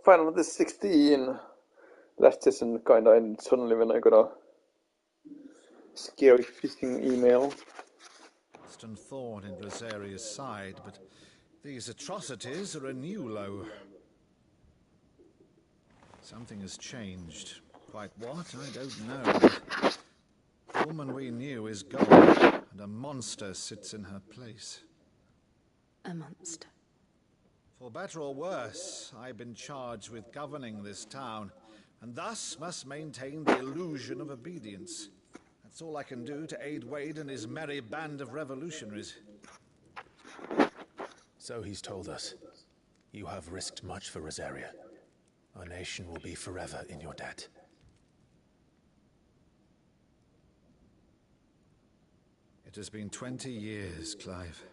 Final Fantasy 16 last season kinda ended suddenly when I got a scary phishing email. Constant thorn in Rosaria's side, but these atrocities are a new low. Something has changed. Quite what, I don't know, but the woman we knew is gone, and a monster sits in her place. A monster. For better or worse, I've been charged with governing this town, and thus must maintain the illusion of obedience. That's all I can do to aid Wade and his merry band of revolutionaries. So he's told us. You have risked much for Rosaria. Our nation will be forever in your debt. It has been 20 years, Clive.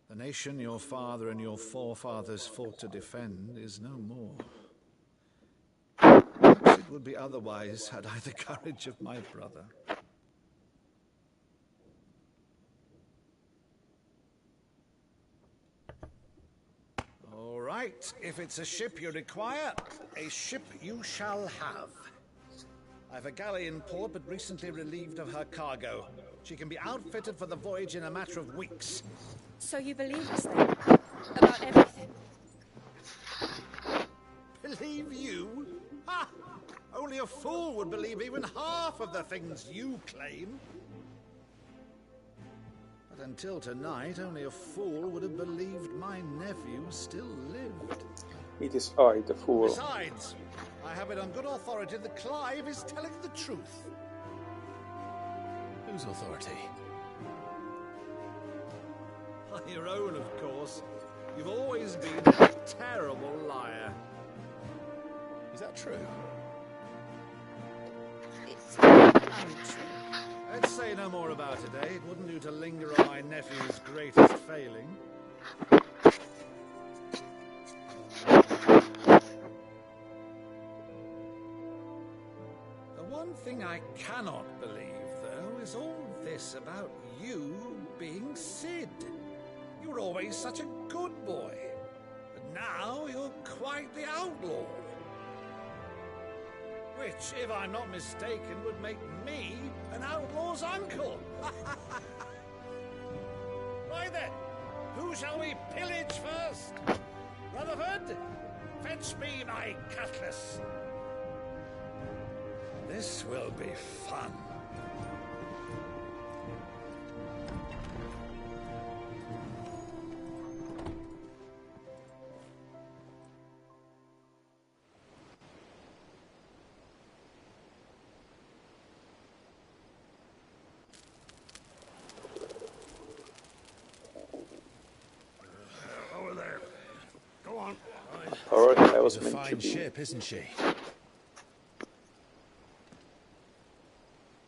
The nation your father and your forefathers fought to defend is no more. Perhaps it would be otherwise had I the courage of my brother. All right, if it's a ship you require, a ship you shall have. I've a galley in port, but recently relieved of her cargo. She can be outfitted for the voyage in a matter of weeks. So you believe us then? About everything? Believe you? Ha! Only a fool would believe even half of the things you claim. But until tonight, only a fool would have believed my nephew still lived. It is I, the fool. Besides, I have it on good authority that Clive is telling the truth. Whose authority? Your own, of course. You've always been a terrible liar. Is that true? It's untrue. Let's say no more about it, eh? It wouldn't do to linger on my nephew's greatest failing. The one thing I cannot believe, though, is all this about you being Sid. You were always such a good boy, but now you're quite the outlaw. Which, if I'm not mistaken, would make me an outlaw's uncle. Right then, who shall we pillage first? Rutherford, fetch me my cutlass. This will be fun. Alright, I was She's a meant to fine be. ship, isn't she?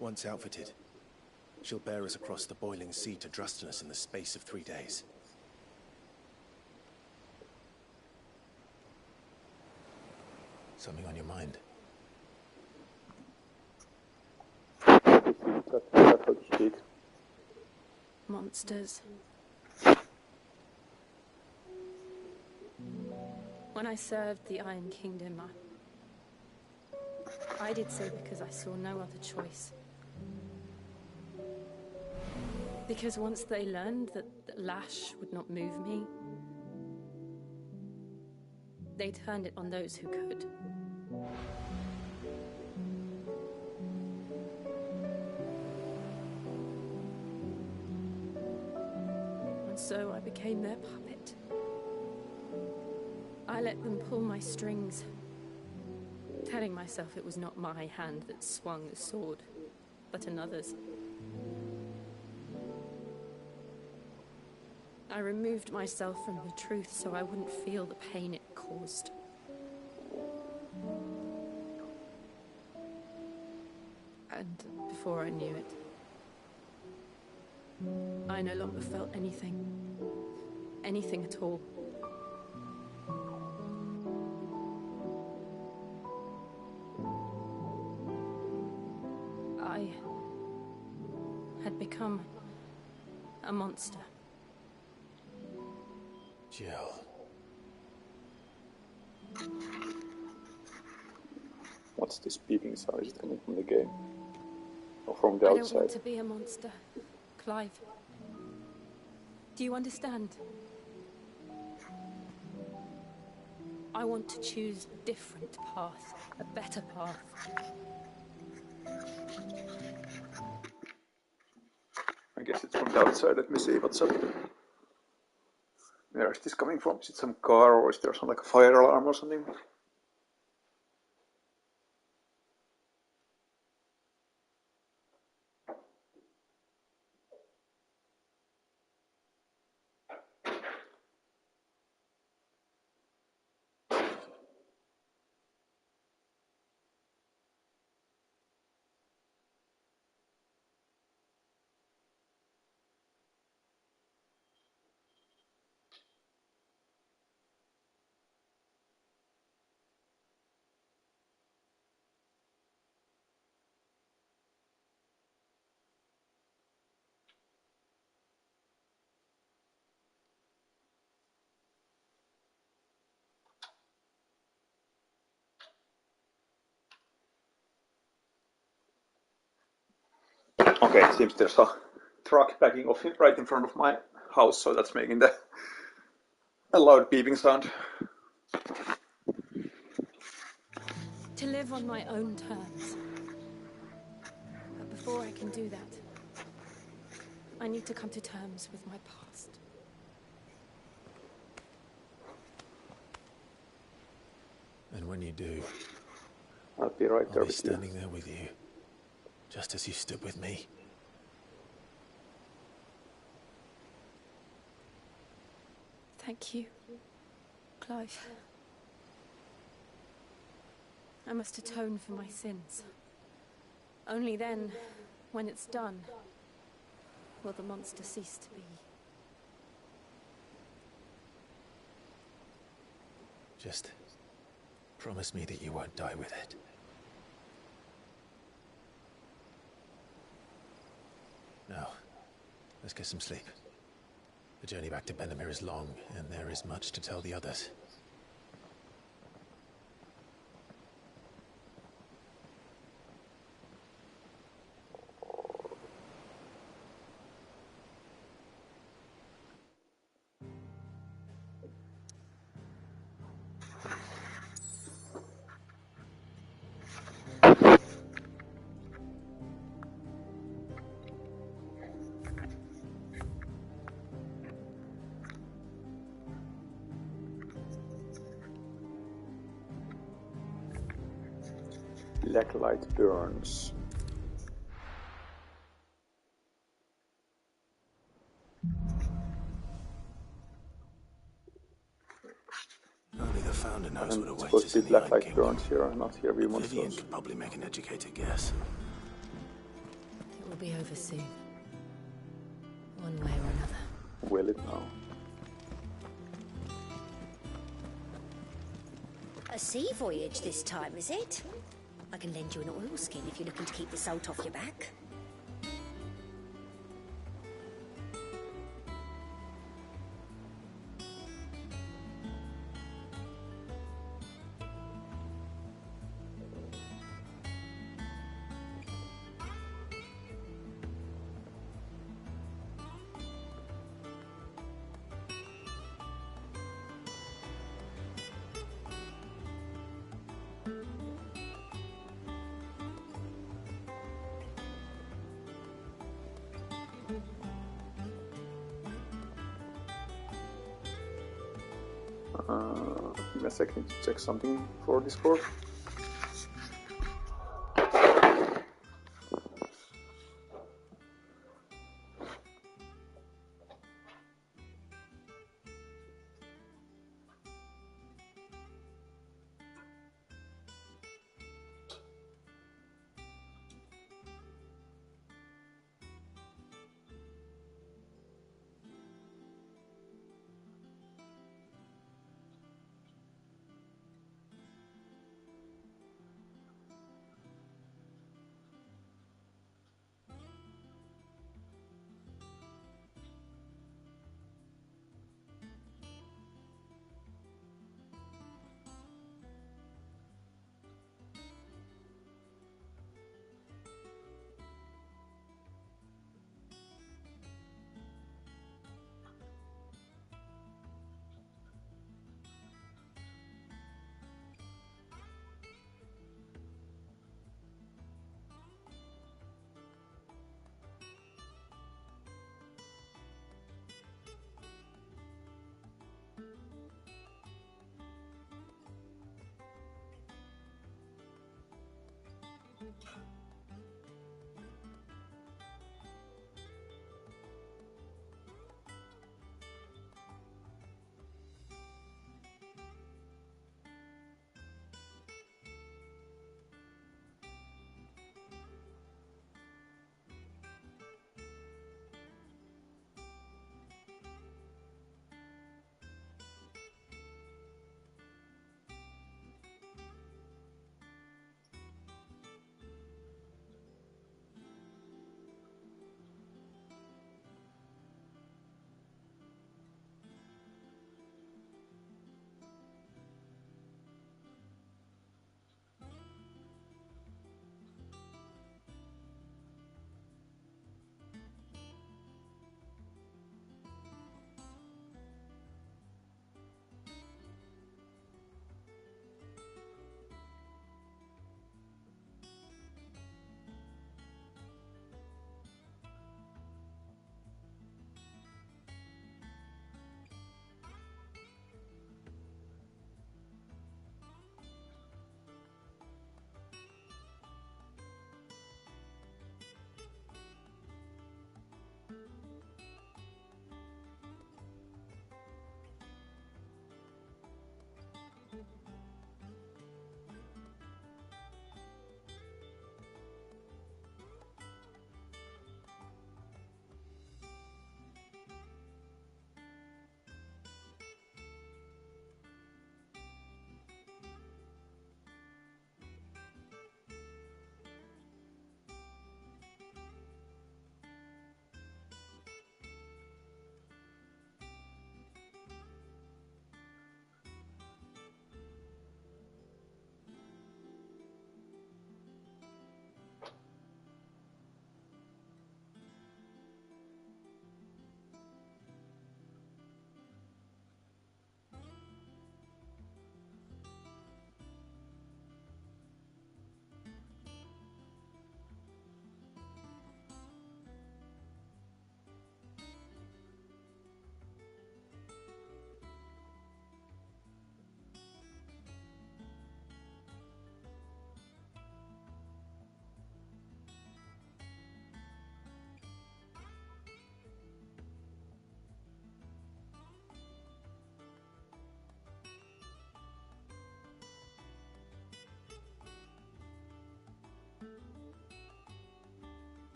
Once outfitted, she'll bear us across the boiling sea to Drustinus in the space of 3 days. Something on your mind? That's so to speak. Monsters. When I served the Iron Kingdom, I did so because I saw no other choice. Because once they learned that Lash would not move me, they turned it on those who could. And so I became their puppet. I let them pull my strings, telling myself it was not my hand that swung the sword, but another's. I removed myself from the truth so I wouldn't feel the pain it caused. And before I knew it, I no longer felt anything. Anything at all. I had become a monster. Jill. What's this beeping sound? Is it coming from the game? Or from the I outside? don't want to be a monster, Clive. Do you understand? I want to choose a different path, a better path. I guess it's from the outside. Let me see what's up. Where is this coming from? Is it some car or is there some like a fire alarm or something? Okay, it seems there's a truck backing off right in front of my house, so that's making a loud beeping sound. To live on my own terms. But before I can do that, I need to come to terms with my past. And when you do, I'll be right there I'll be with you. standing there with you, just as you stood with me. Thank you, Clive. I must atone for my sins. Only then, when it's done, will the monster cease to be. Just promise me that you won't die with it. Now, let's get some sleep. The journey back to Benamir is long, and there is much to tell the others. Black light burns. Only the Founder knows And what it's awaits supposed us to in be the black Iron light Kingdom. burns here, not here we Vivian monsters. could probably make an educated guess. It will be over soon. One way or another. Will it now? A sea voyage this time, is it? I can lend you an oilskin if you're looking to keep the salt off your back. Give me a second to check something for Discord.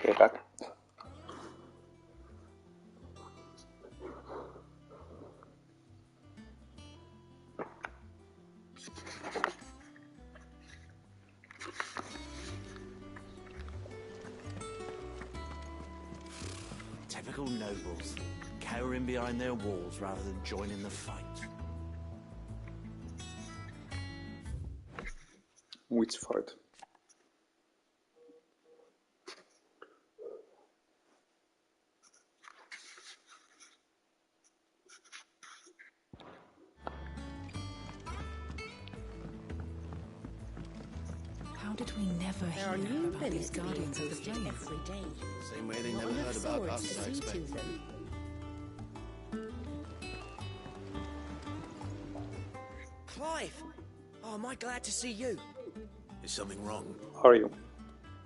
Okay, back. Typical nobles, cowering behind their walls rather than joining the fight. Which fight? How did we never There are hear new about these limits being guardians of the posted flame? every day. Same way they Not never enough heard about swords us, to I see expect. to them. Clive! Oh, am I glad to see you? Is something wrong? How are you?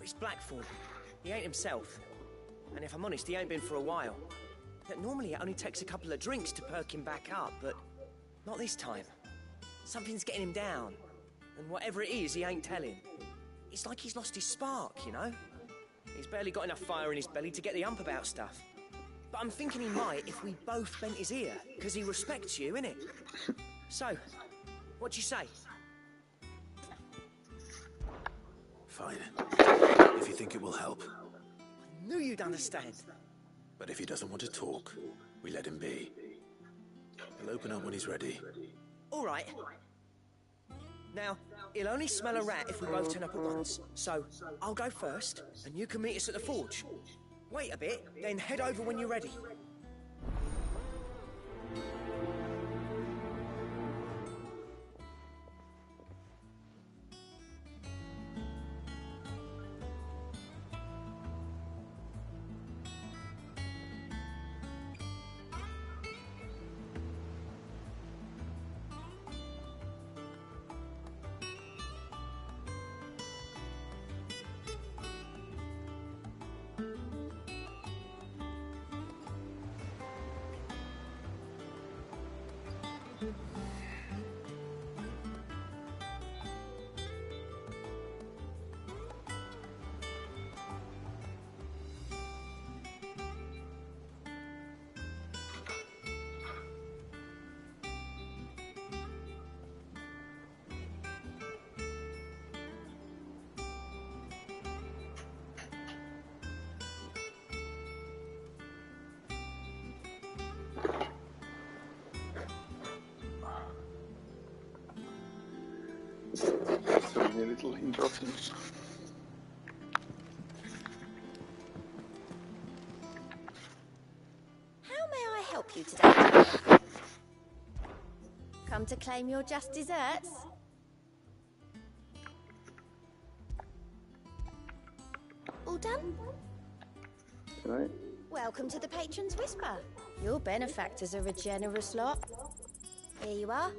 It's Blackthorn. He ain't himself. And if I'm honest, he ain't been for a while. But normally it only takes a couple of drinks to perk him back up, but not this time. Something's getting him down. And whatever it is, he ain't telling. It's like he's lost his spark, you know? He's barely got enough fire in his belly to get the ump about stuff. But I'm thinking he might if we both bent his ear, because he respects you, innit? So, what do you say? Fine. If you think it will help. Knew you'd understand. But if he doesn't want to talk, we let him be. He'll open up when he's ready. All right. Now, he'll only smell a rat if we both turn up at once. So, I'll go first, and you can meet us at the forge. Wait a bit, then head over when you're ready. So many little interruptions. How may I help you today? Come to claim your just desserts? All done? Right. Welcome to the Patron's Whisper. Your benefactors are a generous lot. Here you are.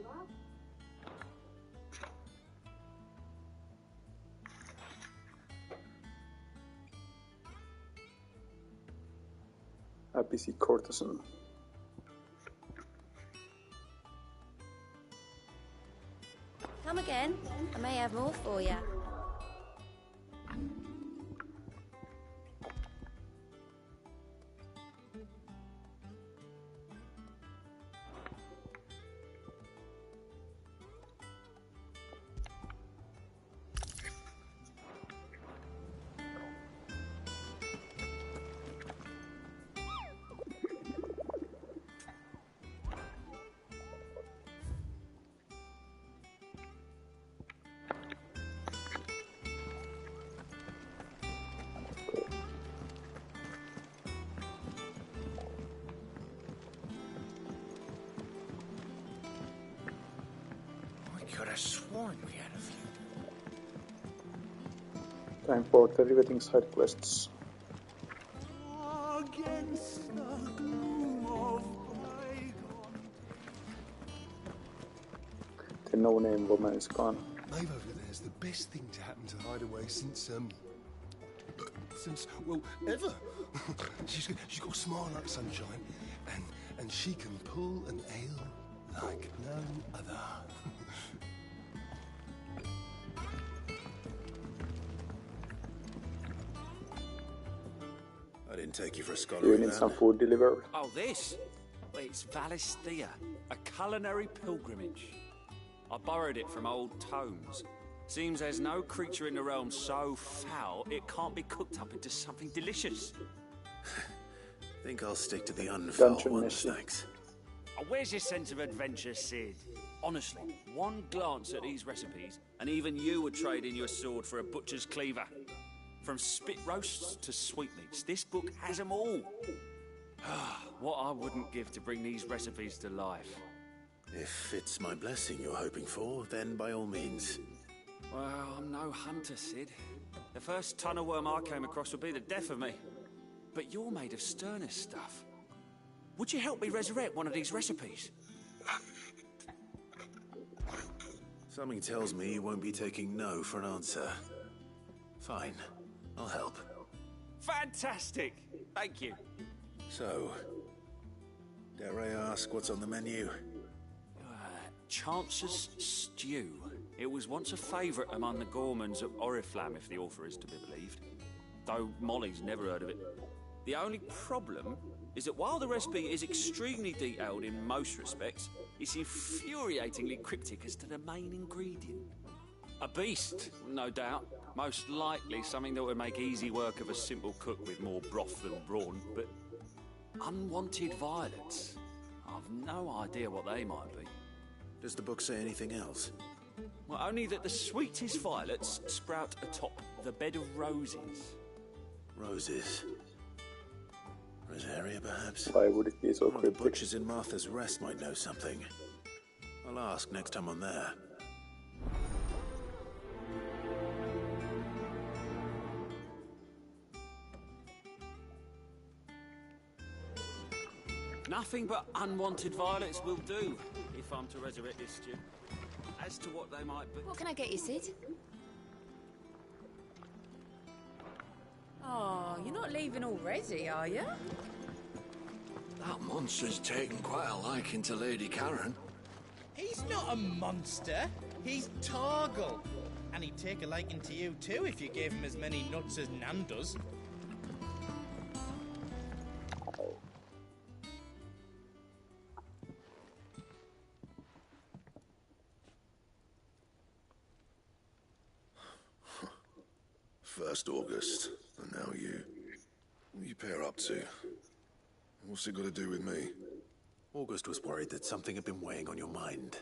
A busy courtesan. Come again. I may have more for you. Could have sworn we had a few. Time for the riveting side quests. Against the gloom of bygone. The no-name woman is gone. Maeve over there's the best thing to happen to Hideaway since well, ever. she's got a smile like sunshine, and she can pull an ale like no other. I didn't take you for a Do scholar. you need some food delivered? Oh, this? Well, it's Valisthea, a culinary pilgrimage. I borrowed it from old tomes. Seems there's no creature in the realm so foul it can't be cooked up into something delicious. Think I'll stick to the unfoul Dungeon ones, mission. thanks. Oh, where's your sense of adventure, Sid? Honestly, one glance at these recipes, and even you would trade in your sword for a butcher's cleaver. From spit roasts to sweetmeats, this book has them all. What I wouldn't give to bring these recipes to life. If it's my blessing you're hoping for, then by all means. Well, I'm no hunter, Sid. The first tunnel worm I came across would be the death of me. But you're made of sterner stuff. Would you help me resurrect one of these recipes? Something tells me you won't be taking no for an answer. Fine, I'll help. Fantastic! Thank you. So, dare I ask what's on the menu? Chance's Stew. It was once a favourite among the gourmands of Oriflamme, if the author is to be believed. Though Molly's never heard of it. The only problem is that while the recipe is extremely detailed in most respects, it's infuriatingly cryptic as to the main ingredient. A beast, no doubt. Most likely something that would make easy work of a simple cook with more broth than brawn, but unwanted violets. I've no idea what they might be. Does the book say anything else? Well, only that the sweetest violets sprout atop the bed of roses. Roses. Rosaria, perhaps? Why would it be so One of the cryptic? butchers in Martha's Rest might know something. I'll ask next time I'm there. Nothing but unwanted violets will do, if I'm to resurrect this stew. As to what they might be... What can I get you, Sid? Oh, you're not leaving already, are you? That monster's taken quite a liking to Lady Karen. He's not a monster. He's Torgal. And he'd take a liking to you too if you gave him as many nuts as Nan does. First August, and now you. What are you pair up to? What's it got to do with me? August was worried that something had been weighing on your mind.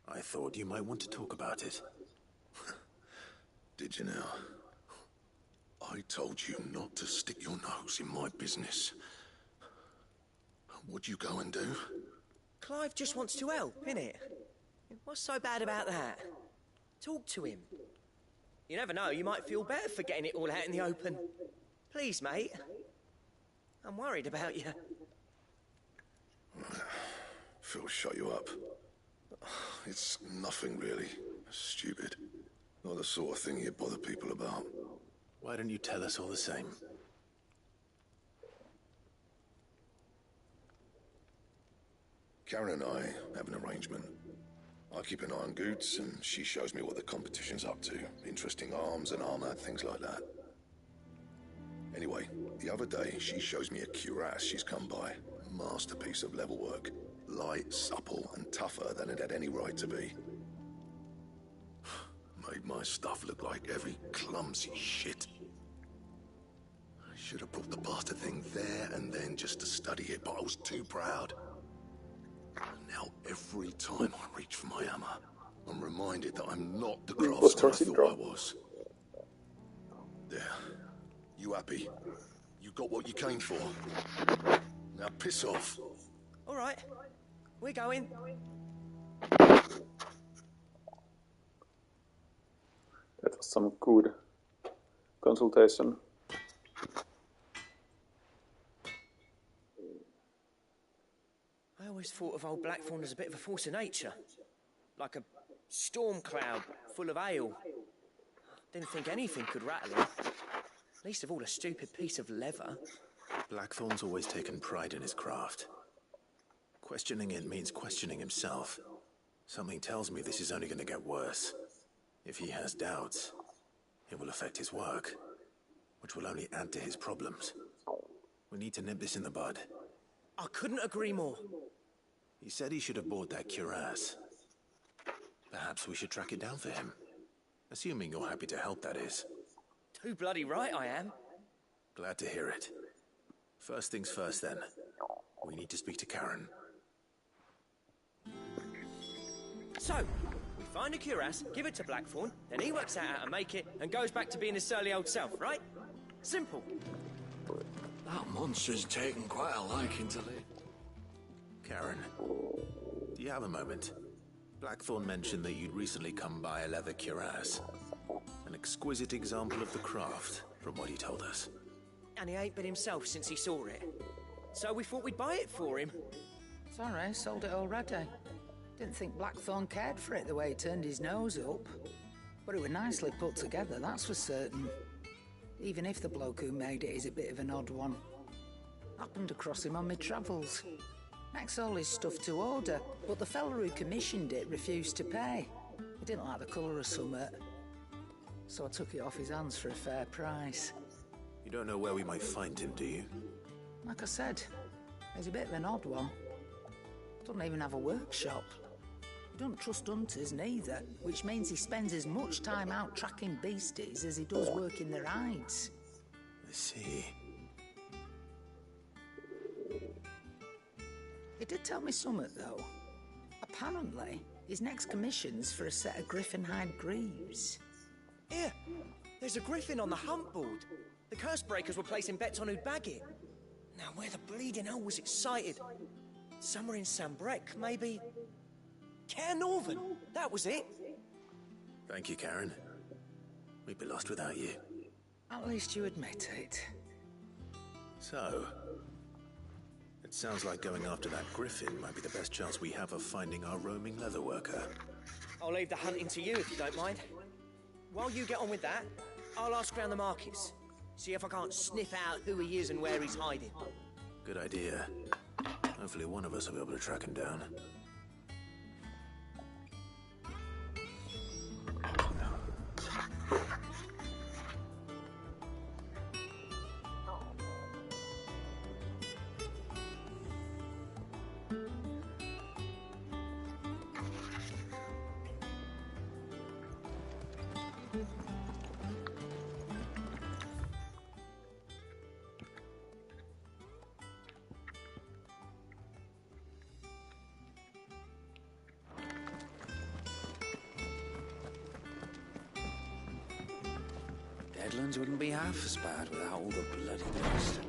I thought you might want to talk about it. Did you now? I told you not to stick your nose in my business. What'd you go and do? Clive just wants to help, innit? What's so bad about that? Talk to him. You never know, you might feel better for getting it all out in the open. Please, mate. I'm worried about you. Phil, shut you up. It's nothing really. Stupid. Not the sort of thing you bother people about. Why don't you tell us all the same? Karen and I have an arrangement. I keep an eye on Goots, and she shows me what the competition's up to. Interesting arms and armor, things like that. Anyway, the other day, she shows me a cuirass she's come by. Masterpiece of level work. Light, supple, and tougher than it had any right to be. Made my stuff look like heavy, clumsy shit. I should have brought the bastard thing there and then just to study it, but I was too proud. Now, every time I reach for my hammer, I'm reminded that I'm not the craftsman I thought I was. There. You happy? You got what you came for. Now piss off. All right. We're going. That was some good consultation. I always thought of old Blackthorn as a bit of a force of nature. Like a storm cloud full of ale. Didn't think anything could rattle him. Least of all a stupid piece of leather. Blackthorn's always taken pride in his craft. Questioning it means questioning himself. Something tells me this is only going to get worse. If he has doubts, it will affect his work, which will only add to his problems. We need to nip this in the bud. I couldn't agree more. He said he should have bought that cuirass. Perhaps we should track it down for him. Assuming you're happy to help, that is. Too bloody right I am. Glad to hear it. First things first, then. We need to speak to Karen. So, we find a cuirass, give it to Blackthorn, then he works out how to make it and goes back to being his surly old self, right? Simple. That monster's taken quite a liking to Lee. Karen, do you have a moment? Blackthorn mentioned that you'd recently come by a leather cuirass. An exquisite example of the craft, from what he told us. And he ain't been himself since he saw it. So we thought we'd buy it for him. Sorry, sold it already. Didn't think Blackthorn cared for it the way he turned his nose up. But it was nicely put together, that's for certain. Even if the bloke who made it is a bit of an odd one. Happened across him on my travels. Makes all his stuff to order, but the fella who commissioned it refused to pay. He didn't like the colour of summit. So I took it off his hands for a fair price. You don't know where we might find him, do you? Like I said, he's a bit of an odd one. Doesn't even have a workshop. He don't trust hunters neither, which means he spends as much time out tracking beasties as he does working their hides. I see. He did tell me something, though. Apparently, his next commission's for a set of griffin hide greaves. Here, there's a griffin on the hunt board. The curse breakers were placing bets on who'd bag it. Now, where the bleeding hell was excited? Somewhere in Sambrec, maybe... Cairnorvin, that was it. Thank you, Karen. We'd be lost without you. At least you admit it. So, it sounds like going after that griffin might be the best chance we have of finding our roaming leatherworker. I'll leave the hunting to you if you don't mind. While you get on with that, I'll ask around the markets. See if I can't sniff out who he is and where he's hiding. Good idea. Hopefully one of us will be able to track him down. Deadlands wouldn't be half as bad without all the bloody dust.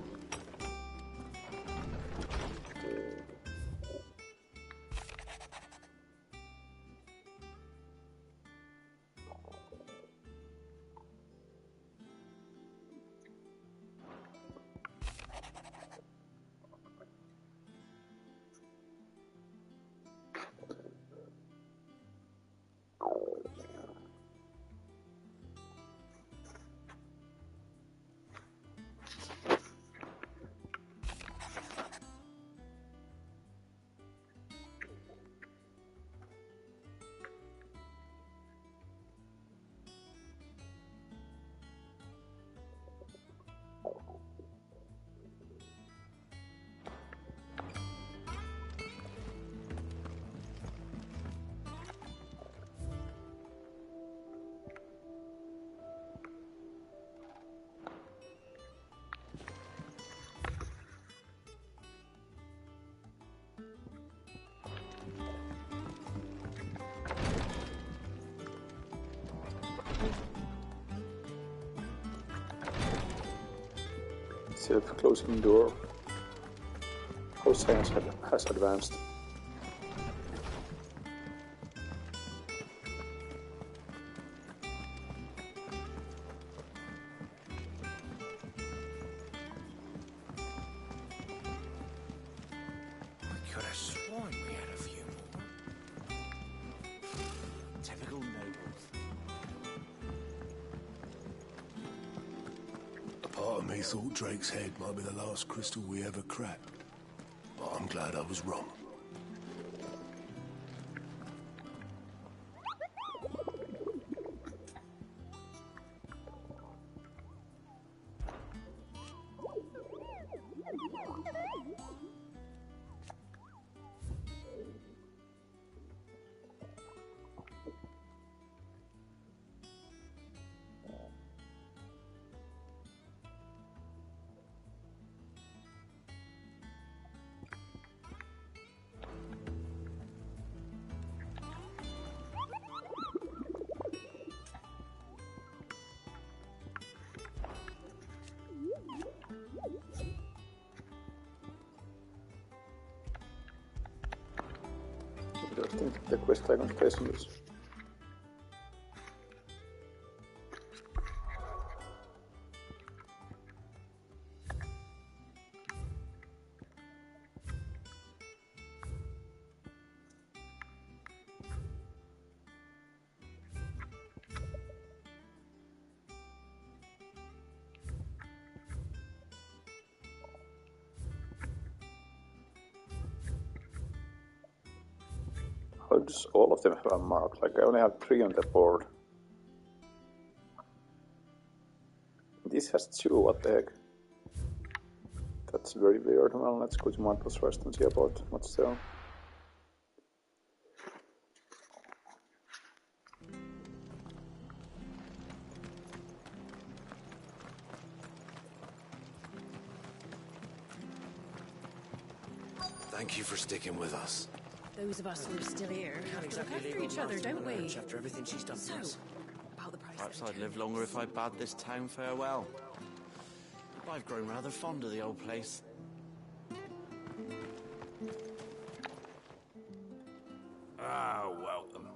Self-closing door. How science has advanced. I could have sworn we had a few more. Typical nobles. A part of me thought Drake's head might be the last crystal we ever cracked. But I'm glad I was wrong. I think the quest icon plays on this. How does all of them have a mark? Like I only have 3 on the board. This has 2, what the heck? That's very weird. Well, let's go to Montrose first and see about what's there. Thank you for sticking with us. Those of us who are still here Can't have to exactly look leave after on each other, laughing don't on we? lunch after everything she's done So, for us. about the price. Perhaps I'd live longer if I bade this town farewell. I've grown rather fond of the old place. Ah, welcome.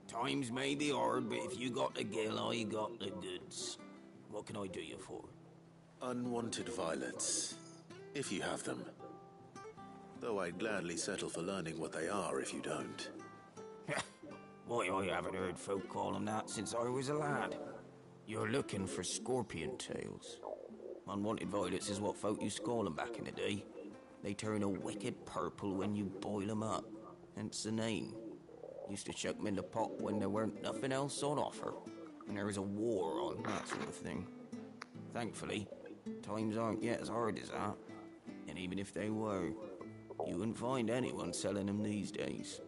Times may be hard, but if you got the gill, I got the goods. What can I do you for? Unwanted violets, if you have them. Though I'd gladly settle for learning what they are if you don't. Why, I haven't heard folk call them that since I was a lad. You're looking for scorpion tails. Unwanted violets is what folk used to call them back in the day. They turn a wicked purple when you boil them up, hence the name. Used to chuck them in the pot when there weren't nothing else on offer, and there was a war on, that sort of thing. Thankfully, times aren't yet as hard as that, and even if they were, you wouldn't find anyone selling them these days.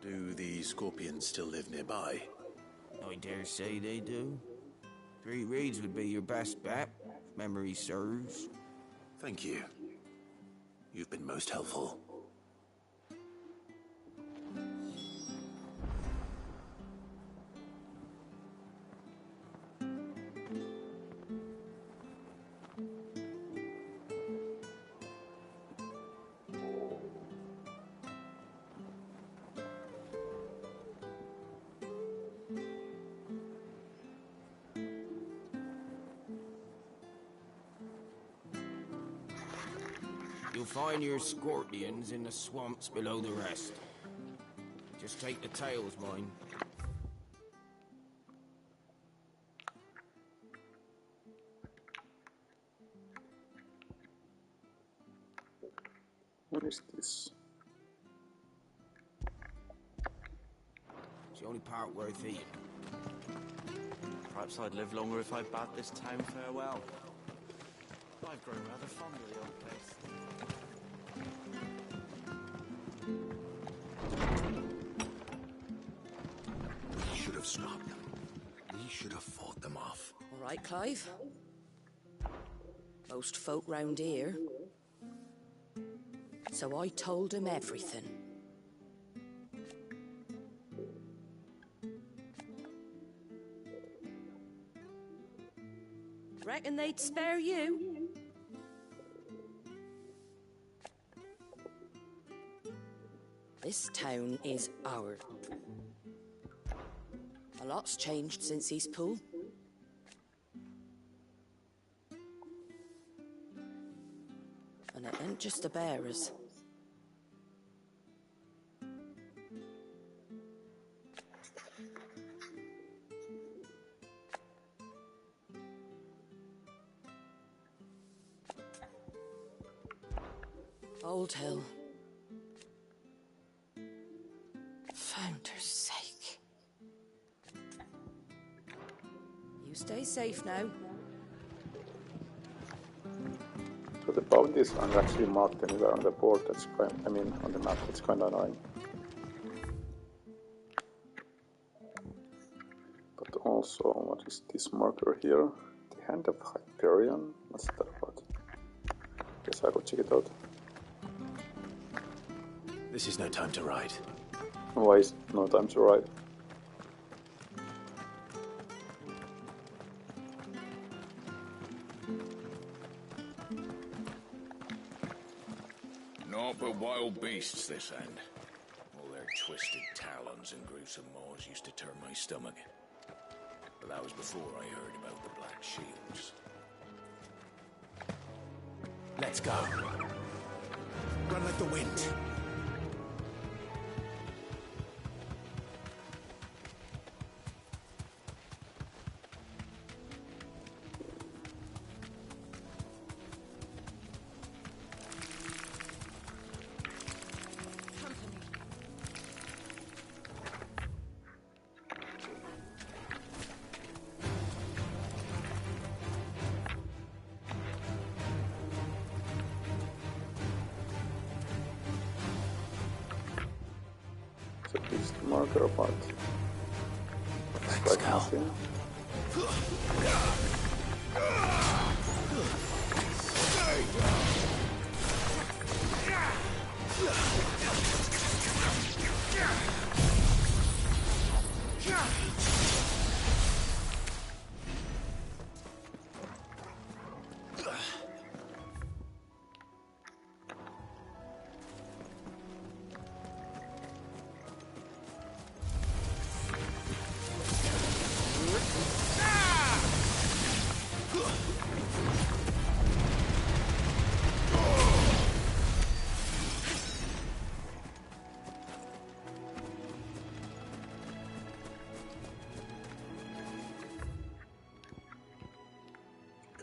Do the scorpions still live nearby? I dare say they do. 3 Reeds would be your best bet, if memory serves. Thank you. You've been most helpful. You'll find your scorpions in the swamps below the rest. Just take the tails, mind. What is this? It's the only part worth eating. Perhaps I'd live longer if I bade this town farewell. I've grown rather fond of the old place. We should have stopped them. We should have fought them off. All right, Clive. Most folk round here. So I told him everything. Reckon they'd spare you? This town is ours. A lot's changed since he's pulled. And it ain't just the bearers. Old Hill. Founder's sake. You stay safe now. So the bounties aren't actually marked anywhere on the board. That's kind, I mean, on the map. That's kind of annoying. But also, what is this marker here? The Hand of Hyperion. What's that about? Guess I could check it out. This is no time to ride. Why is no time to ride? Naught but wild beasts this end. All their twisted talons and gruesome maws used to turn my stomach. But that was before I heard about the Black Shields. Let's go. Run like the wind. So this is the marker apart. Let's go.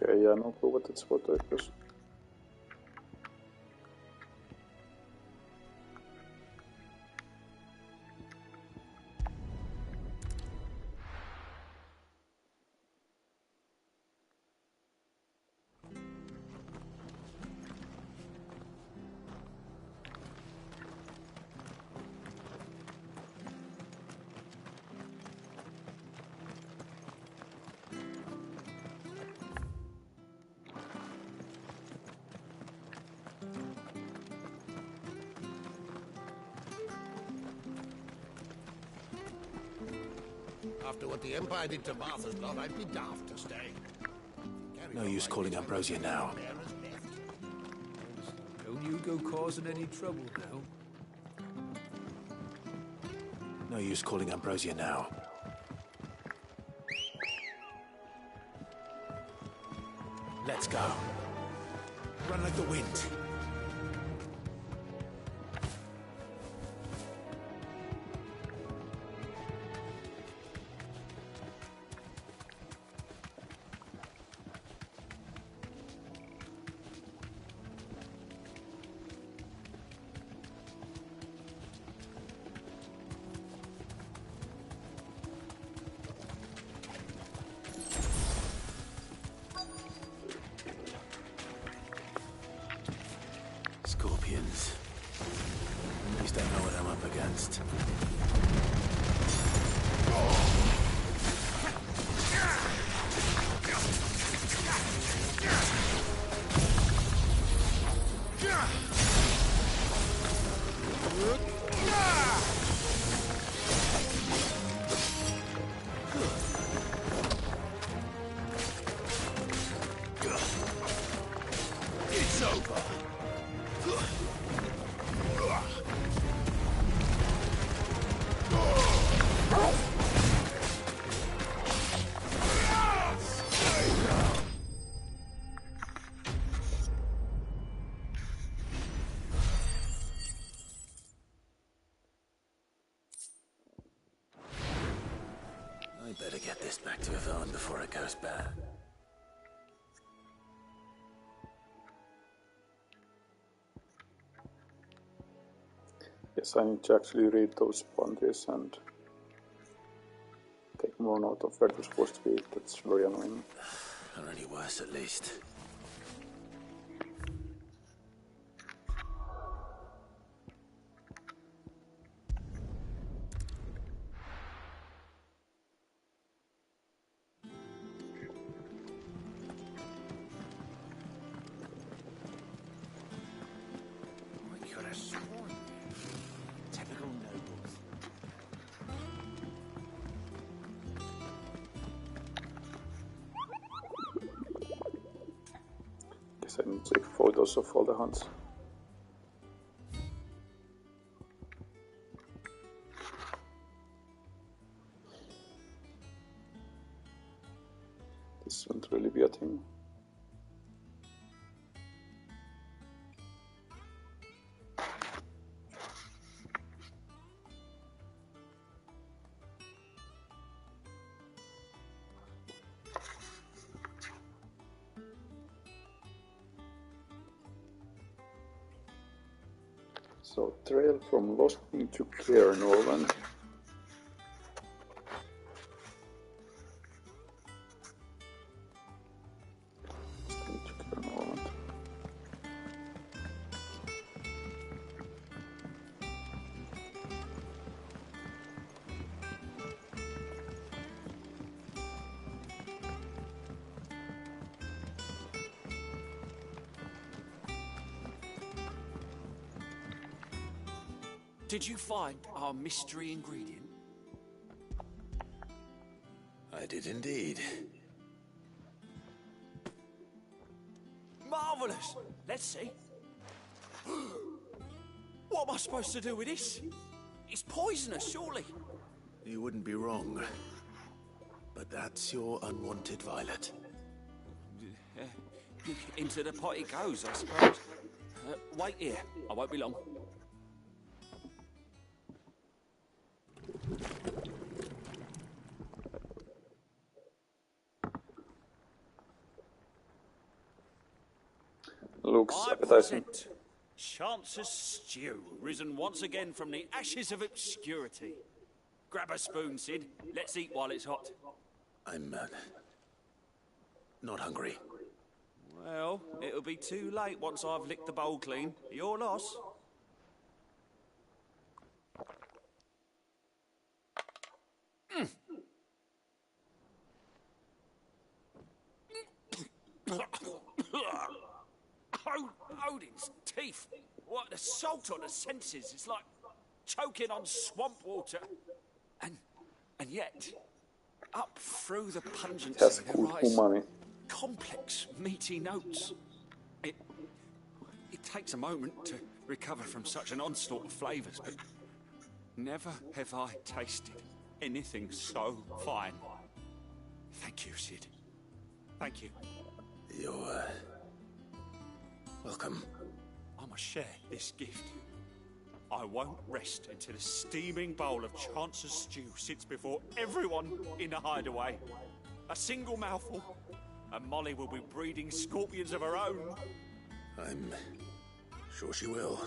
Okay, yeah, no clue what it's for because After what the Empire did to Martha's lot, I'd be daft to stay. No use calling Ambrosia now. Don't you go causing any trouble now. No use calling Ambrosia now. Let's go. Run like the wind. Scorpions. At least I know what I'm up against. It's over. I better get this back to Yvonne before it goes bad. yes, I need to actually read those boundaries and take more note of where they're supposed to be. That's very annoying. Or any worse, at least. I could have sworn. Typical nobles. Guess I need to take photos of all the hunts. This won't really be a thing. So, trail from Lost Wing to Cairnorland. Did you find our mystery ingredient? I did indeed. Marvellous! Let's see. What am I supposed to do with this? It's poisonous, surely. You wouldn't be wrong. But that's your unwanted violet. Into the pot it goes, I suppose. Wait here. I won't be long. Looks I appetizing. present Chance's stew, risen once again from the ashes of obscurity. Grab a spoon, Sid. Let's eat while it's hot. I'm not hungry. Well, it'll be too late once I've licked the bowl clean. Your loss. Odin's teeth. What, the salt on the senses. It's like choking on swamp water. And yet, up through the pungency, Has there good rise umami. complex, meaty notes. It takes a moment to recover from such an onslaught of flavours, but never have I tasted anything so fine. Thank you, Sid. Thank you. You're welcome. I must share this gift. I won't rest until a steaming bowl of Chance's stew sits before everyone in the hideaway. A single mouthful, and Molly will be breeding scorpions of her own. I'm sure she will.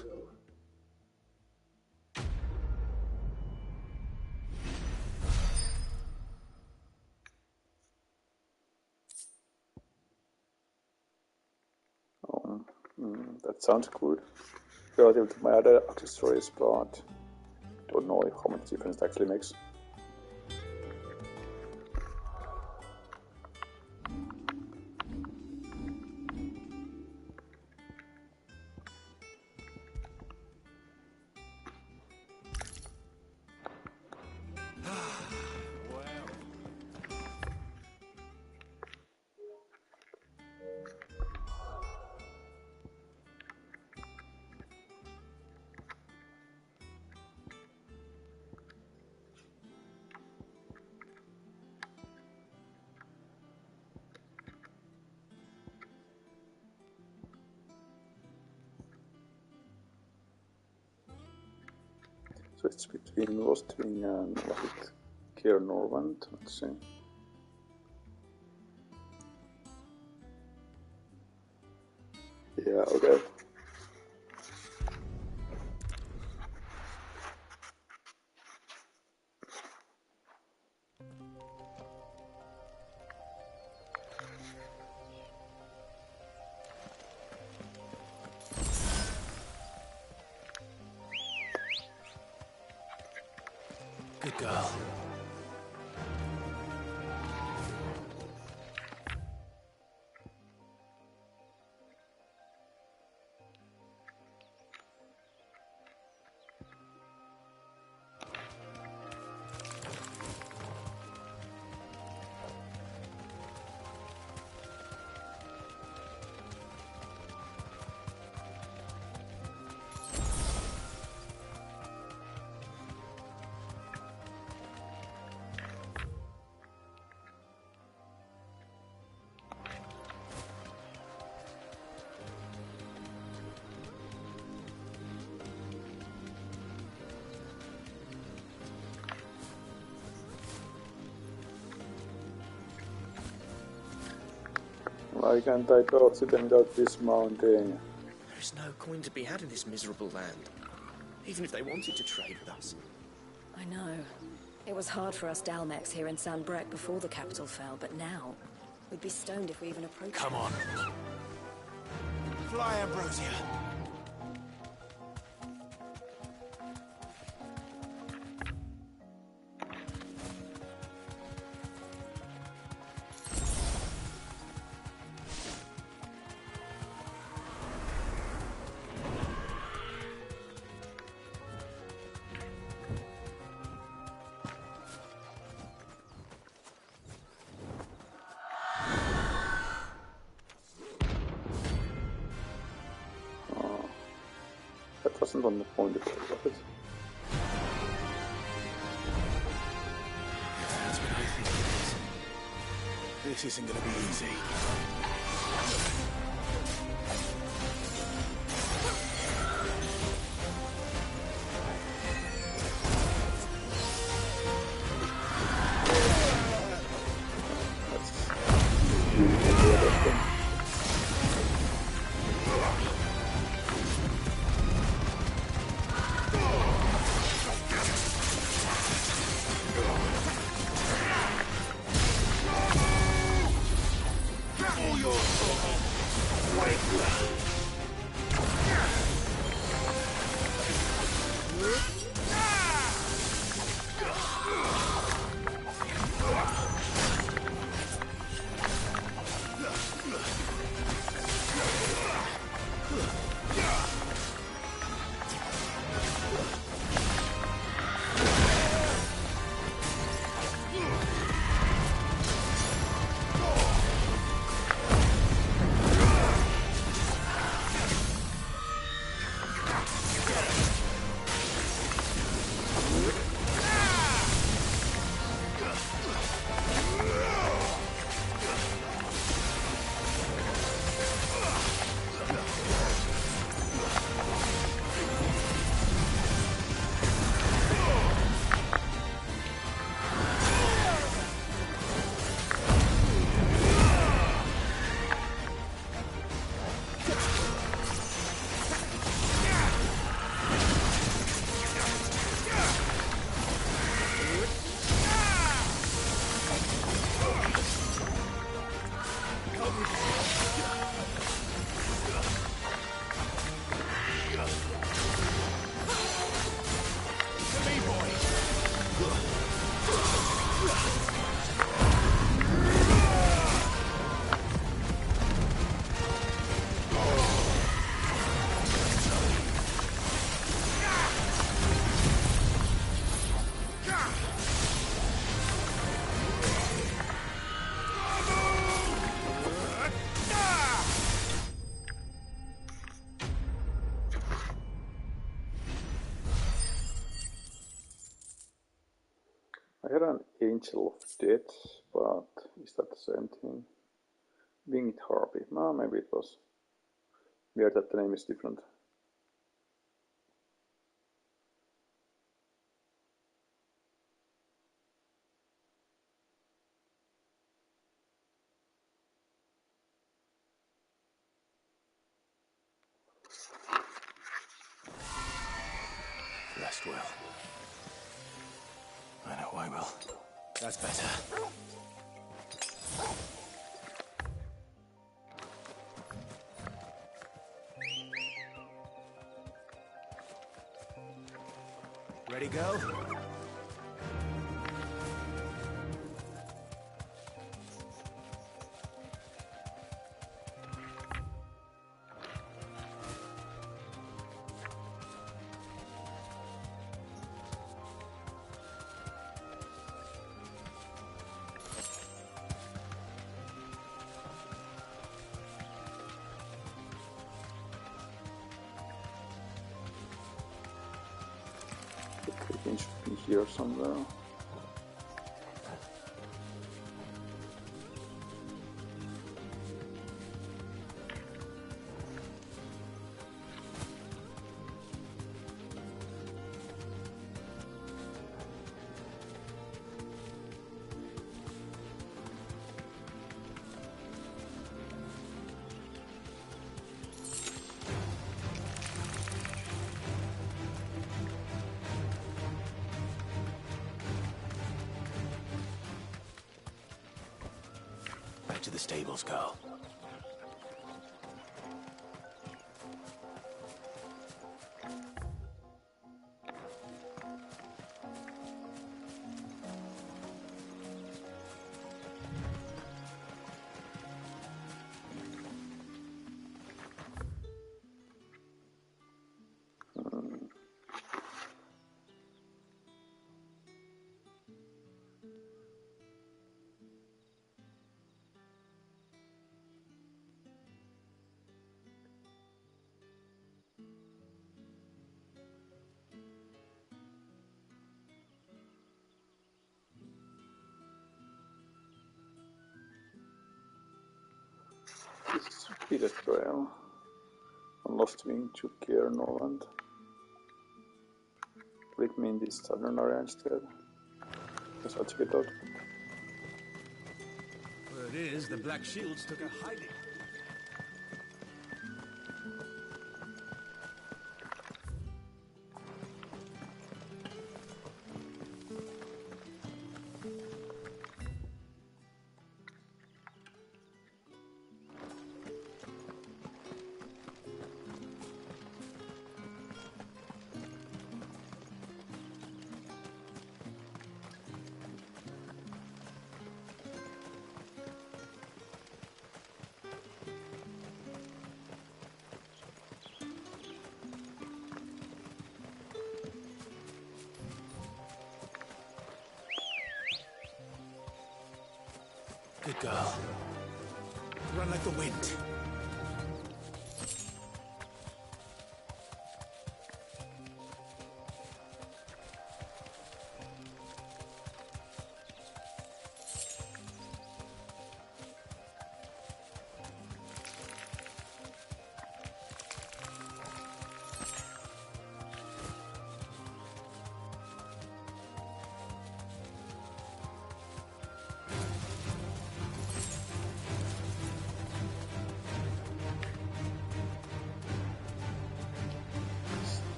That sounds good. Relative to my other accessories, but don't know how much difference it actually makes. So it's between Lost Wing and was it Kier Norvant? Let's see. Yeah, okay. Good girl. Why can't I talk to them without this mountain? There's no coin to be had in this miserable land. Even if they wanted to trade with us. I know. It was hard for us Dalmex here in San Brec before the capital fell, but now we'd be stoned if we even approached. Come on. Fly, Ambrosia. wasn't on the point of it. That's what I think it is. This isn't gonna be easy. I had an Angel of Death, but is that the same thing? Winged Harpy. No, maybe it was. Weird that the name is different. Rest well. I know I will. That's better. Ready, go? It should be here somewhere. Back to the stables, Carl. Peter Trail. On Lost Wing to Cairnland. Will it mean this southern area instead? Guess I'll check it out. Where it is, the Black Shields took a hiding. Good girl. Run like the wind.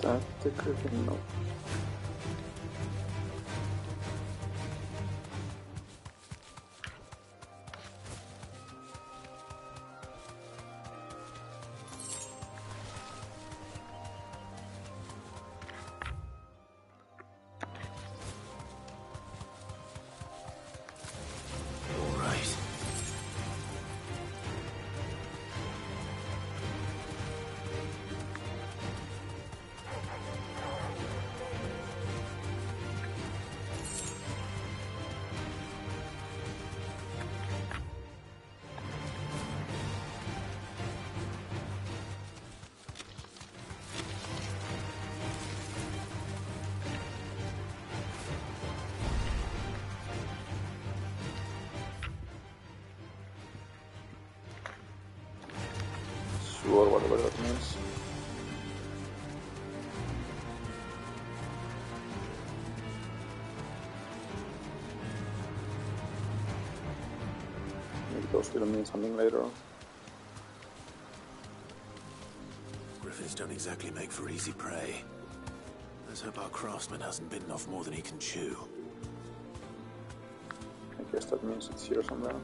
That the Griffin? No. All right. Sure, whatever that means. Maybe those will mean something later. Griffins don't exactly make for easy prey. Let's hope our craftsman hasn't bitten off more than he can chew. I guess that means it's here somewhere.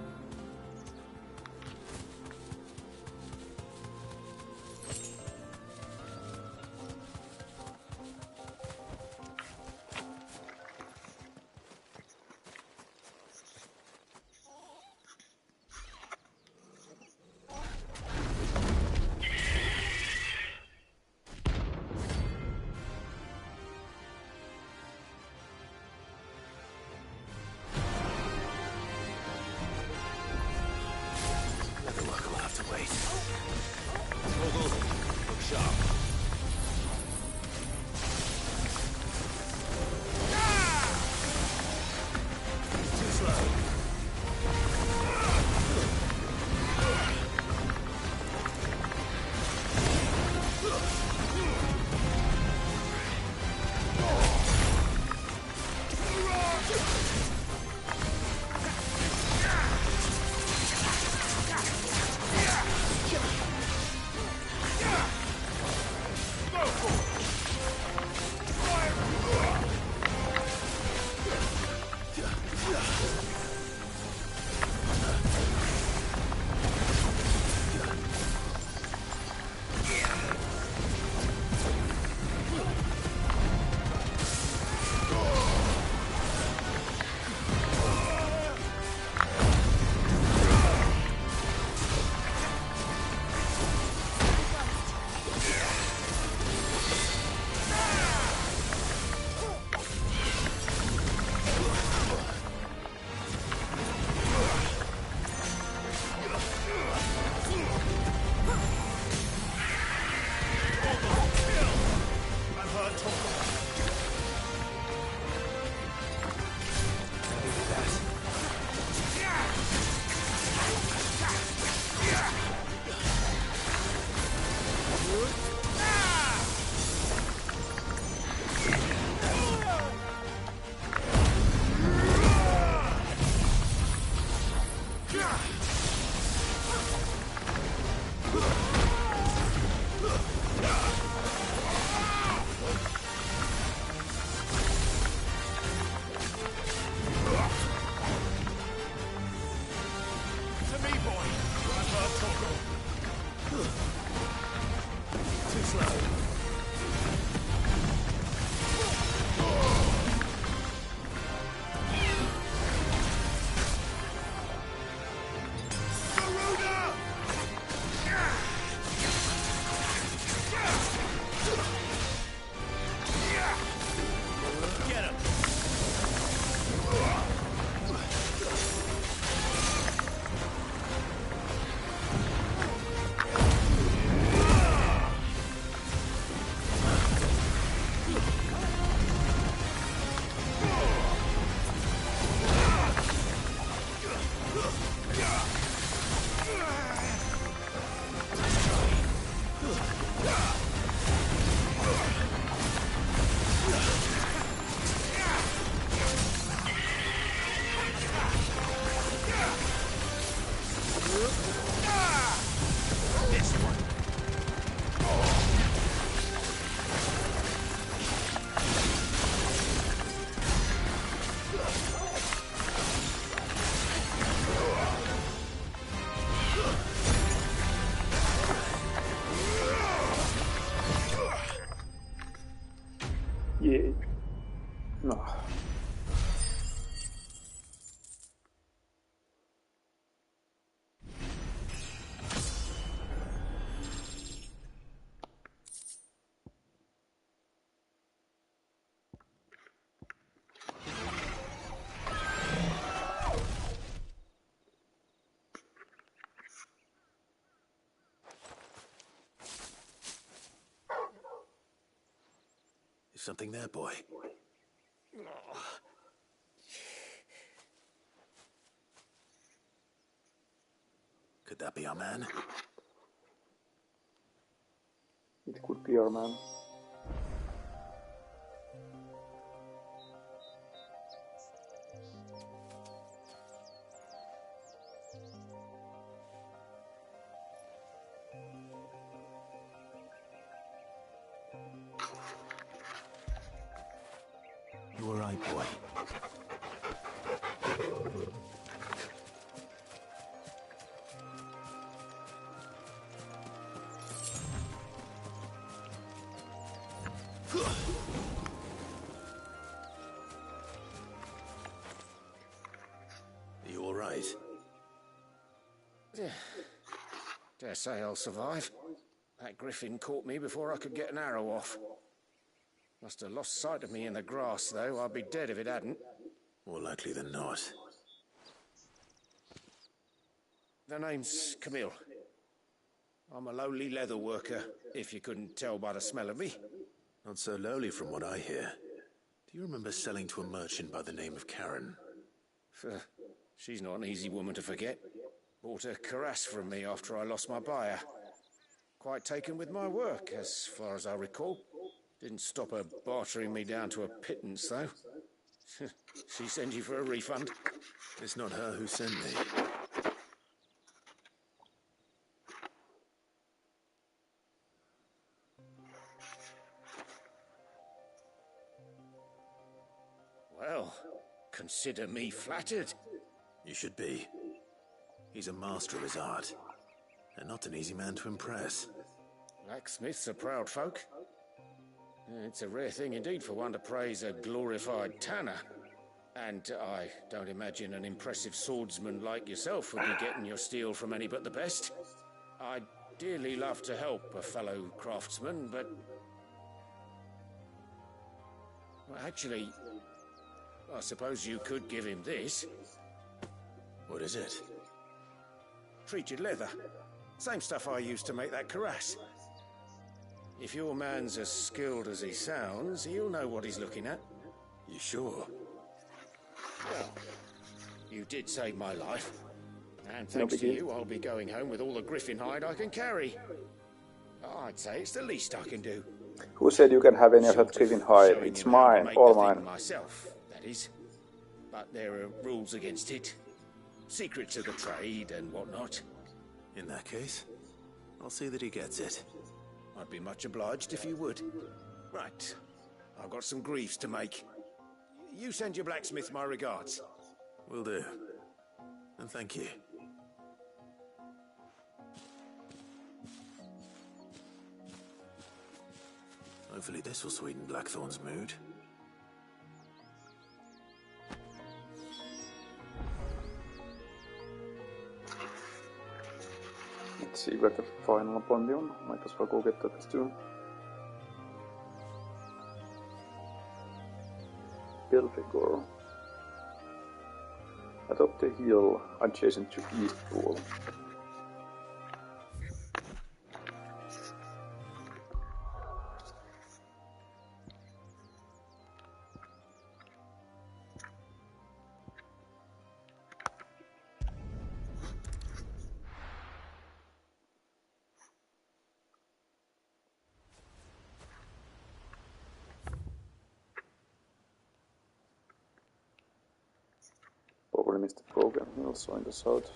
Leatherwork will have to wait. Look sharp. Too slow. to me, boy. Grandpa Toggle. Too slow. Get him. Yeah. No. Is something there, boy? Could that be our man? It could be our man. You all right, boy? You all right? Dare say I'll survive. That griffin caught me before I could get an arrow off. Must have lost sight of me in the grass, though. I'd be dead if it hadn't. More likely than not. The name's Camille. I'm a lowly leather worker, if you couldn't tell by the smell of me. Not so lowly from what I hear. Do you remember selling to a merchant by the name of Karen? She's not an easy woman to forget. Bought a cuirass from me after I lost my buyer. Quite taken with my work, as far as I recall. Didn't stop her bartering me down to a pittance, though. She sends you for a refund? It's not her who sent me. Well, consider me flattered. You should be. He's a master of his art, and not an easy man to impress. Blacksmiths are proud folk. It's a rare thing indeed for one to praise a glorified tanner. And I don't imagine an impressive swordsman like yourself would be getting your steel from any but the best. I'd dearly love to help a fellow craftsman, but... well, actually, I suppose you could give him this. What is it? Treated leather. Same stuff I used to make that cuirass. If your man's as skilled as he sounds, he'll know what he's looking at. You sure? Well, you did save my life. And thanks to you, I'll be going home with all the griffin hide I can carry. I'd say it's the least I can do. Who said you can have any of that griffin hide? It's mine, all mine. Myself, that is. But there are rules against it. Secrets of the trade and whatnot. In that case, I'll see that he gets it. I'd be much obliged if you would. Right. I've got some greaves to make. You send your blacksmith my regards. Will do. And thank you. Hopefully this will sweeten Blackthorn's mood. Let's see where the final appointment on. Might as well go get that too. Belfegor. Atop the hill adjacent to Eastpool. Probably missed the program also in the south.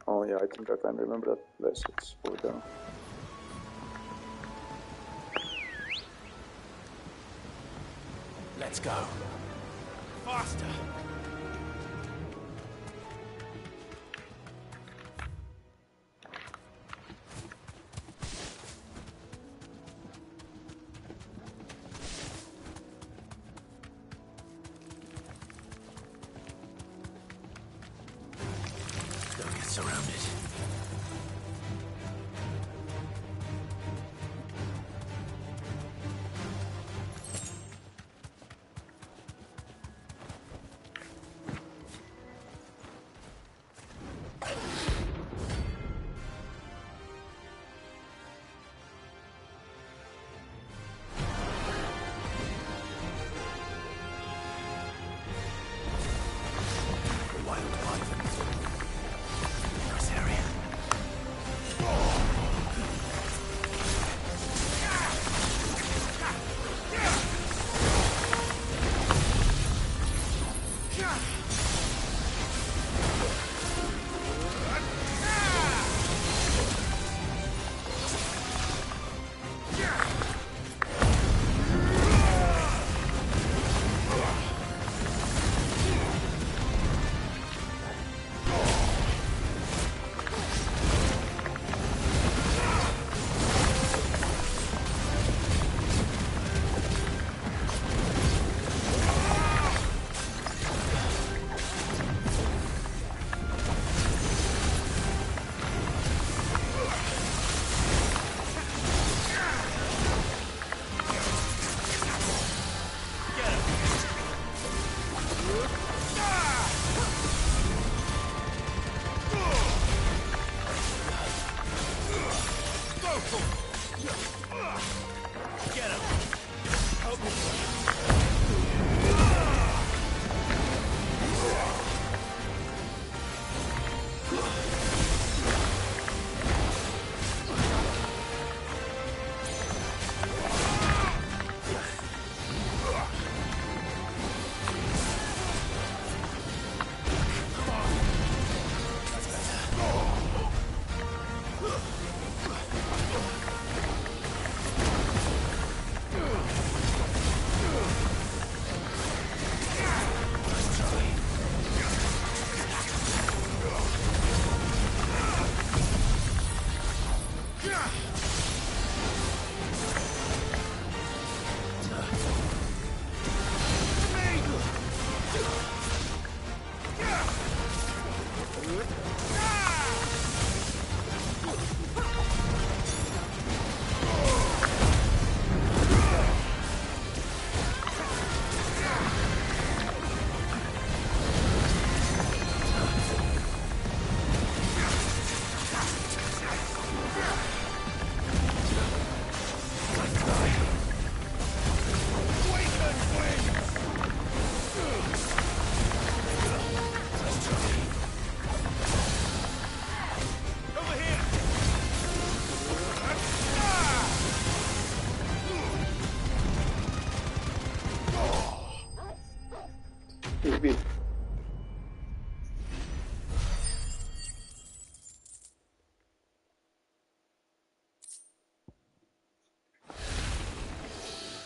Oh yeah, I think I can remember that place. It's over there. Let's go. Faster! Don't get surrounded.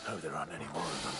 Hope there aren't any more of them.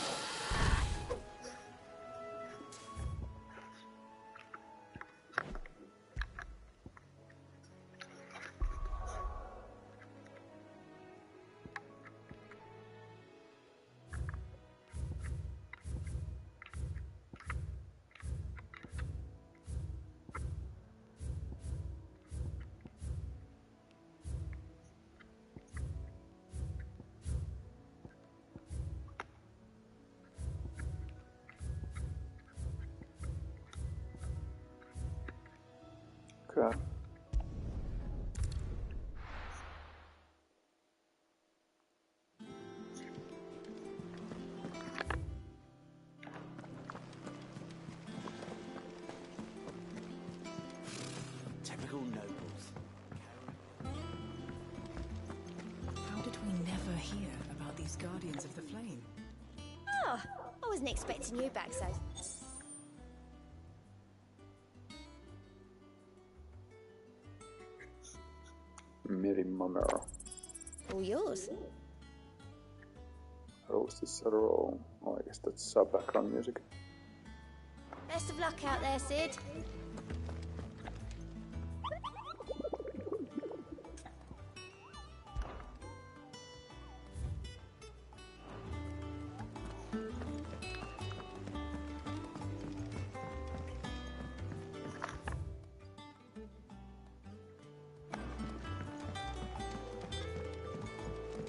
god. Typical nobles. How did we never hear about these Guardians of the Flame? Oh, I wasn't expecting you back so. Mary Mummer. All yours. Rose is a roll. Oh, I guess that's background music. Best of luck out there, Sid.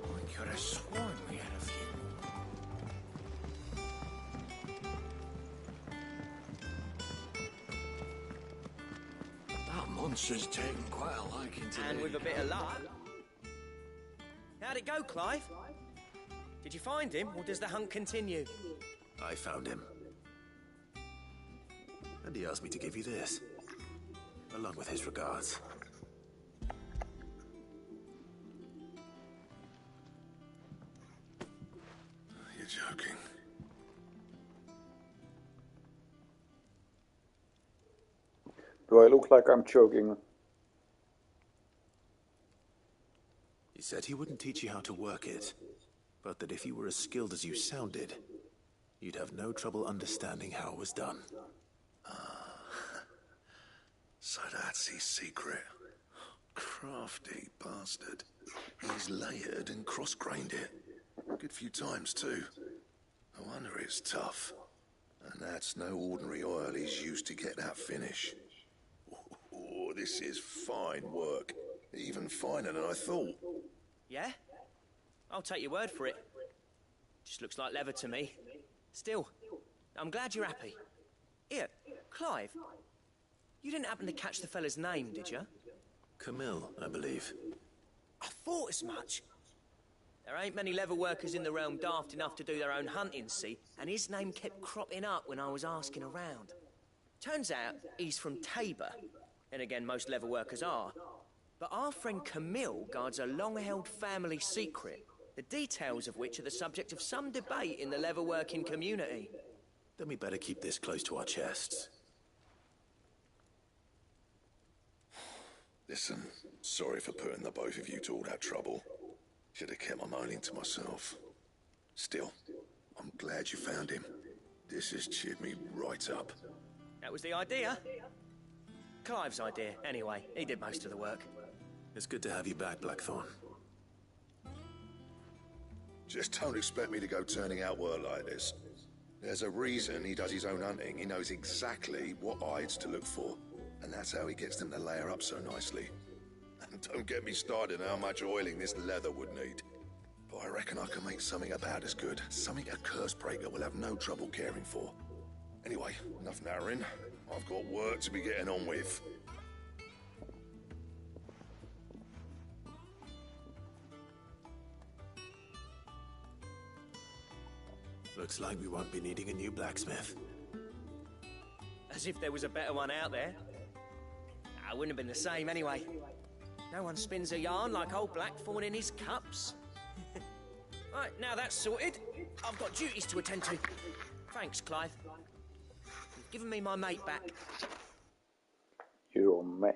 I could have sworn we had a few. That monster's taken quite a liking to And me. with a bit of luck. How'd it go, Clive? Did you find him, or does the hunt continue? I found him. And he asked me to give you this, along with his regards. You're joking. Do I look like I'm joking? He said he wouldn't teach you how to work it, but that if you were as skilled as you sounded, you'd have no trouble understanding how it was done. So that's his secret. Crafty bastard. He's layered and cross-grained it. A good few times, too. No wonder it's tough. And that's no ordinary oil he's used to get that finish. Oh, this is fine work. Even finer than I thought. Yeah? I'll take your word for it. Just looks like leather to me. Still, I'm glad you're happy. Here, Clive. You didn't happen to catch the fella's name, did you? Camille, I believe. I thought as much. There ain't many leather workers in the realm daft enough to do their own hunting, see? And his name kept cropping up when I was asking around. Turns out he's from Tabor. And again, most leather workers are. But our friend Camille guards a long-held family secret, the details of which are the subject of some debate in the leather-working community. Then we better keep this close to our chests. Listen, sorry for putting the both of you to all that trouble. Should have kept my moaning to myself. Still, I'm glad you found him. This has cheered me right up. That was the idea. Clive's idea, anyway. He did most of the work. It's good to have you back, Blackthorn. Just don't expect me to go turning out work like this. There's a reason he does his own hunting. He knows exactly what hides to look for. And that's how he gets them to layer up so nicely. And don't get me started on how much oiling this leather would need. But I reckon I can make something about as good. Something a Cursebreaker will have no trouble caring for. Anyway, enough narrowing. I've got work to be getting on with. Looks like we won't be needing a new blacksmith. As if there was a better one out there. I wouldn't have been the same anyway. No one spins a yarn like old Blackthorn in his cups. Right, now that's sorted. I've got duties to attend to. Thanks, Clive. You've given me my mate back. Your mate.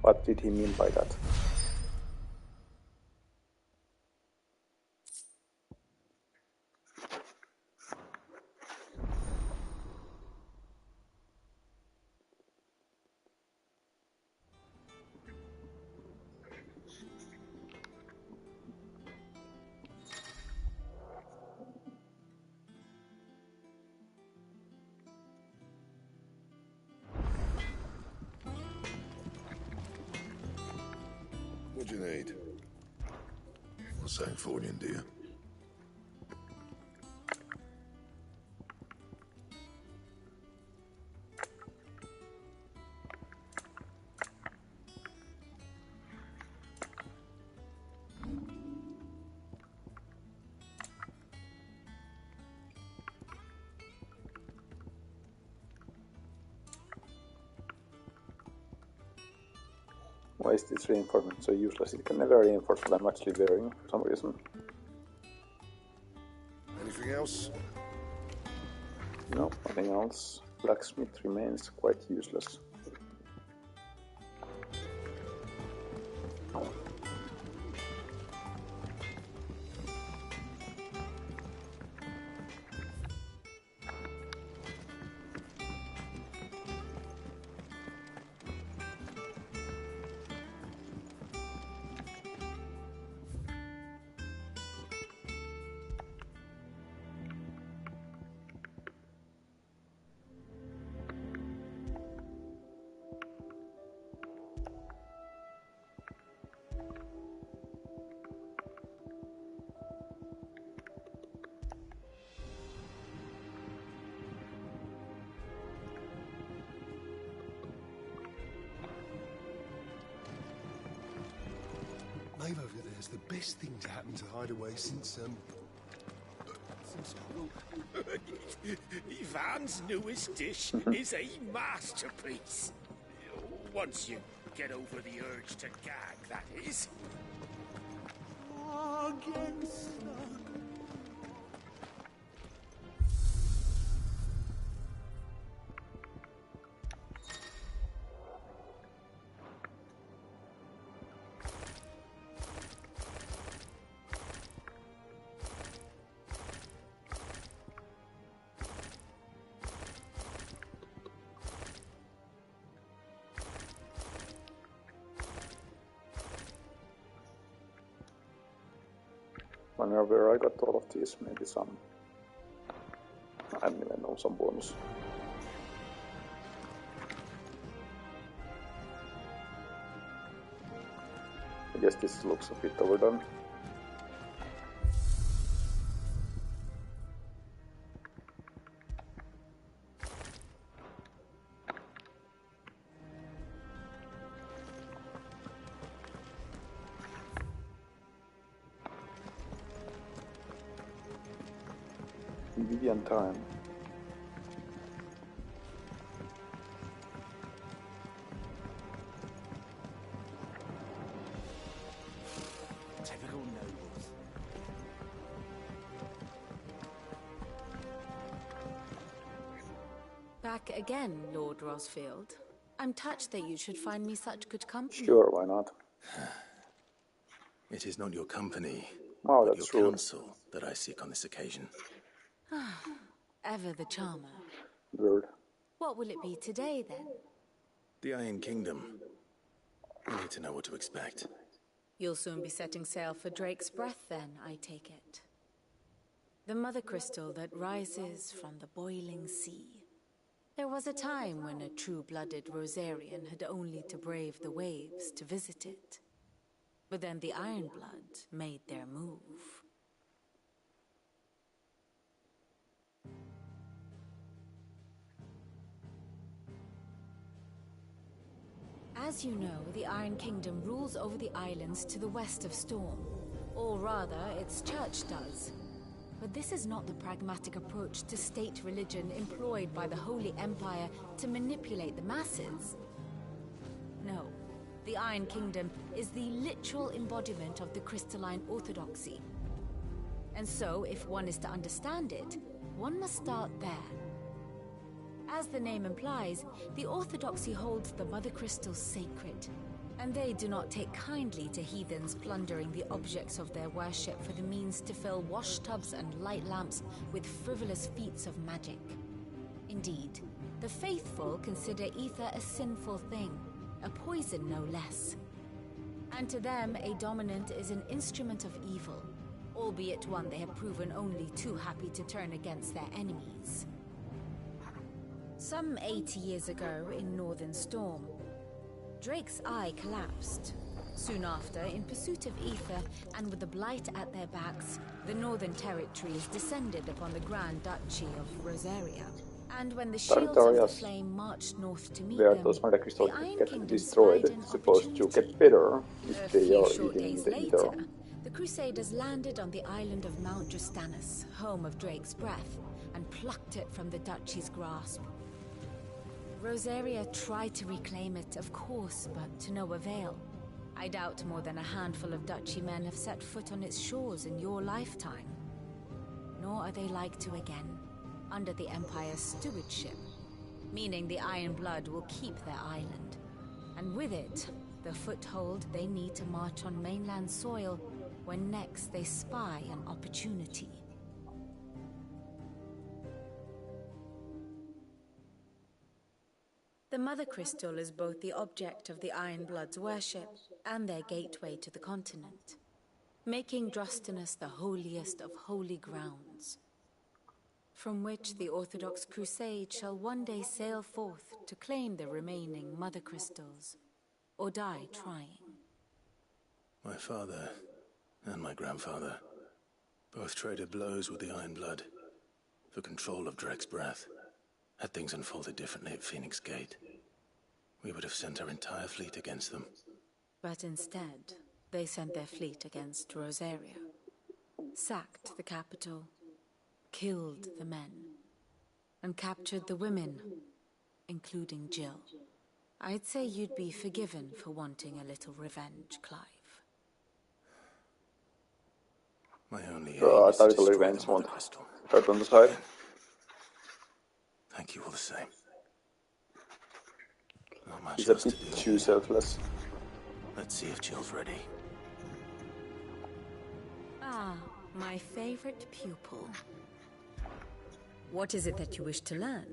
What did he mean by that? What do you need? What's that for you, dear? Why is this reinforcement so useless? It can never reinforce what I'm actually wearing for some reason. Anything else? No, nothing else. Blacksmith remains quite useless. Maeve over there is the best thing to happen to Hideaway since Ivan's newest dish is a masterpiece. Once you get over the urge to gag, that is. Wonder where I got all of these, maybe some. I don't even know, some bonus. I guess this looks a bit overdone. Vivian time. Typical nobles. Back again, Lord Rosfield. I'm touched that you should find me such good company. Sure, why not? It is not your company, Wow, but that's your rude. counsel that I seek on this occasion. Ever the charmer. Word. What will it be today, then? The Iron Kingdom. We need to know what to expect. You'll soon be setting sail for Drake's Breath, then, I take it. The mother crystal that rises from the boiling sea. There was a time when a true-blooded Rosarian had only to brave the waves to visit it. But then the Ironblood made their move. As you know, the Iron Kingdom rules over the islands to the west of Storm. Or rather, its church does. But this is not the pragmatic approach to state religion employed by the Holy Empire to manipulate the masses. No, the Iron Kingdom is the literal embodiment of the crystalline orthodoxy. And so, if one is to understand it, one must start there. As the name implies, the orthodoxy holds the Mother Crystal sacred, and they do not take kindly to heathens plundering the objects of their worship for the means to fill washtubs and light lamps with frivolous feats of magic. Indeed, the faithful consider ether a sinful thing, a poison no less. And to them, a dominant is an instrument of evil, albeit one they have proven only too happy to turn against their enemies. Some 80 years ago, in Northern Storm, Drake's eye collapsed. Soon after, in pursuit of ether, and with the Blight at their backs, the Northern Territories descended upon the Grand Duchy of Rosaria. And when the Shields of the Flame marched north to meet where them, those Mother Crystals the Iron get Kingdom destroyed, spied an supposed to opportunity. get better if A they few are short eating days the later, ether. the Crusaders landed on the island of Mount Justanus, home of Drake's Breath, and plucked it from the Duchy's grasp. Rosaria tried to reclaim it, of course, but to no avail. I doubt more than a handful of Duchy men have set foot on its shores in your lifetime. Nor are they like to again, under the Empire's stewardship, meaning the Iron Blood will keep their island. And with it, the foothold they need to march on mainland soil when next they spy an opportunity. The Mother Crystal is both the object of the Iron Blood's worship and their gateway to the continent, making Drustinus the holiest of holy grounds, from which the Orthodox Crusade shall one day sail forth to claim the remaining Mother Crystals, or die trying. My father and my grandfather both traded blows with the Iron Blood for control of Drek's breath. Had things unfolded differently at Phoenix Gate, we would have sent our entire fleet against them. But instead, they sent their fleet against Rosaria, sacked the capital, killed the men, and captured the women, including Jill. I'd say you'd be forgiven for wanting a little revenge, Clive. My only aim I is to thought the destroy revenge the Mother won't Crystal. hurt on the side. Thank you all the same. Not much He's a else to bit do. too selfless. Let's see if Jill's ready. Ah, my favorite pupil. What is it that you wish to learn?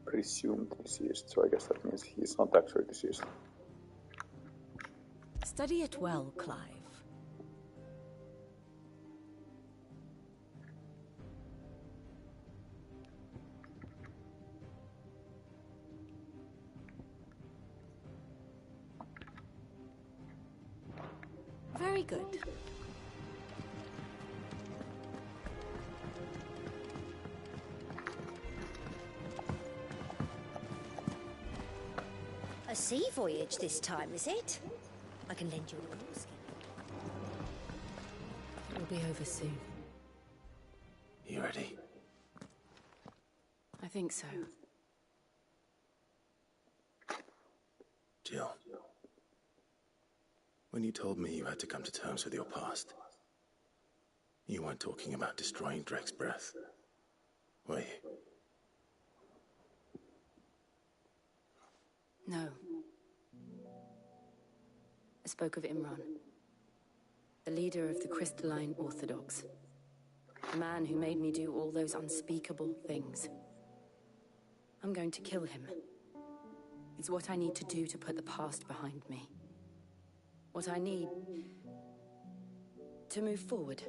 Presumed deceased, so I guess that means he's not actually deceased. Study it well, Clive. Very good. A sea voyage this time, is it? I can lend you a coolskin. It will be over soon. You ready? I think so. Jill. When you told me you had to come to terms with your past, you weren't talking about destroying Drek's breath, were you? No. I spoke of Imran, the leader of the Crystalline Orthodox. The man who made me do all those unspeakable things. I'm going to kill him. It's what I need to do to put the past behind me. What I need to move forward.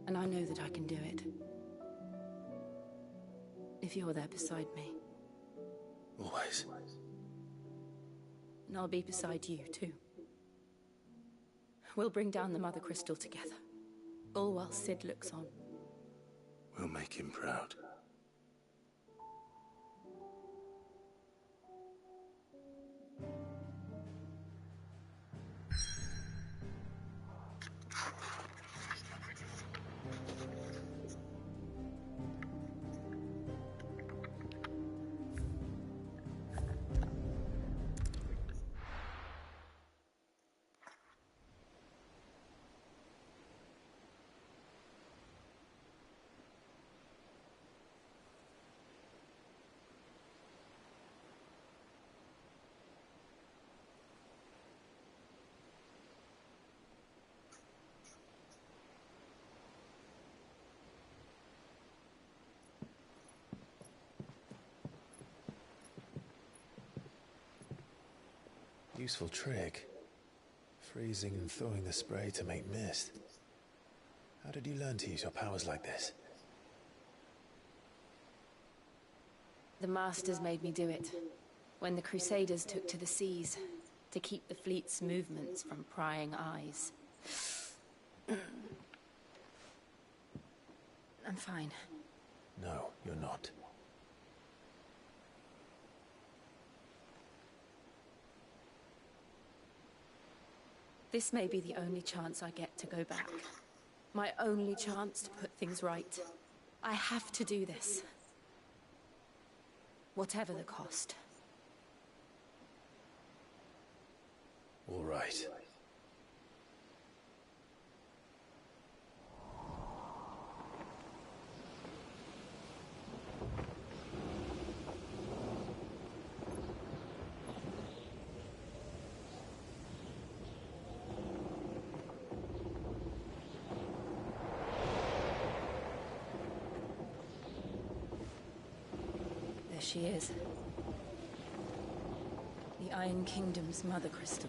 And I know that I can do it. If you're there beside me. Always. And I'll be beside you, too. We'll bring down the Mother Crystal together. All while Sid looks on. We'll make him proud. Useful trick. Freezing and thawing the spray to make mist. How did you learn to use your powers like this? The Masters made me do it. When the Crusaders took to the seas, to keep the fleet's movements from prying eyes. I'm fine. No, you're not. This may be the only chance I get to go back. My only chance to put things right. I have to do this. Whatever the cost. All right. She is. The Iron Kingdom's Mother Crystal.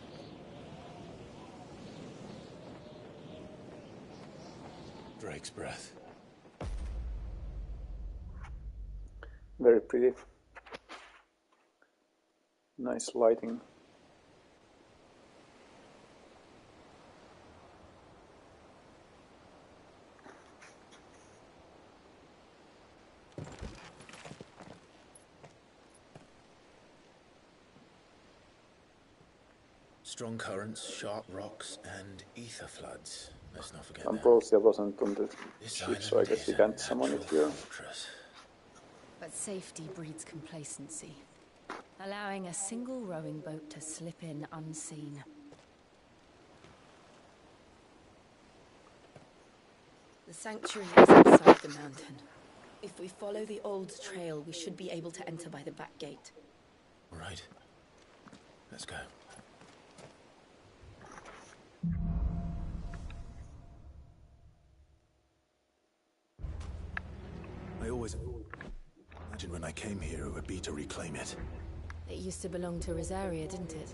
Drake's breath. Very pretty. Nice lighting. Strong currents, sharp rocks, and ether floods. Let's not forget Ambrosia wasn't on the ship, so I guess we can't summon it here. But safety breeds complacency, allowing a single rowing boat to slip in unseen. The sanctuary is inside the mountain. If we follow the old trail, we should be able to enter by the back gate. All right. Let's go. I always imagined when I came here it would be to reclaim it. It used to belong to Rosaria, didn't it?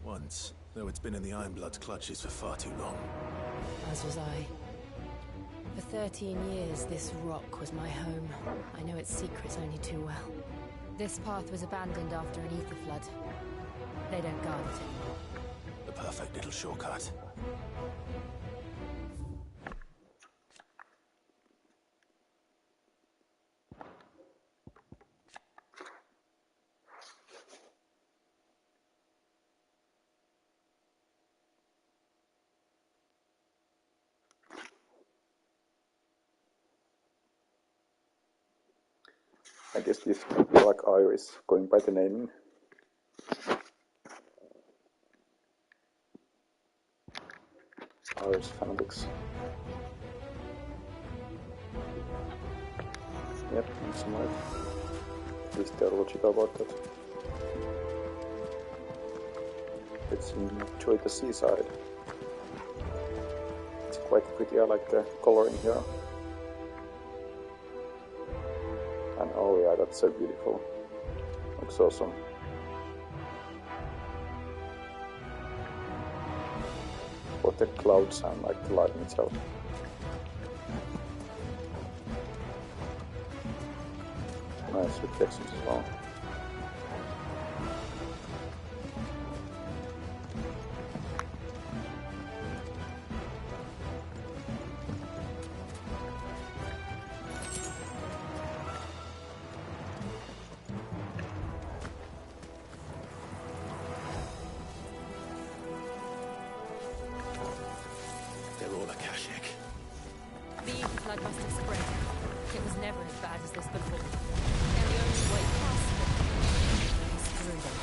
Once, though it's been in the Ironblood's clutches for far too long. As was I. For 13 years, this rock was my home. I know its secrets only too well. This path was abandoned after an ether flood. They don't guard it anymore. The perfect little shortcut. I guess this black iris going by the naming. Iris fanatics. Yep, I'm smart. At least they're logical about that. Let's enjoy the seaside. quite pretty. I like the coloring here. And oh yeah, that's so beautiful. Looks awesome. Both the clouds and like the lighting itself. Nice reflections as well. They're all Akashic. The ether flood must have spread. It was never as bad as this before. And the only way possible is through them.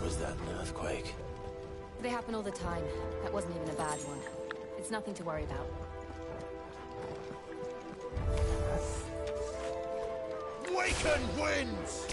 Was that an earthquake? They happen all the time. That wasn't even a bad one. It's nothing to worry about. Waken winds!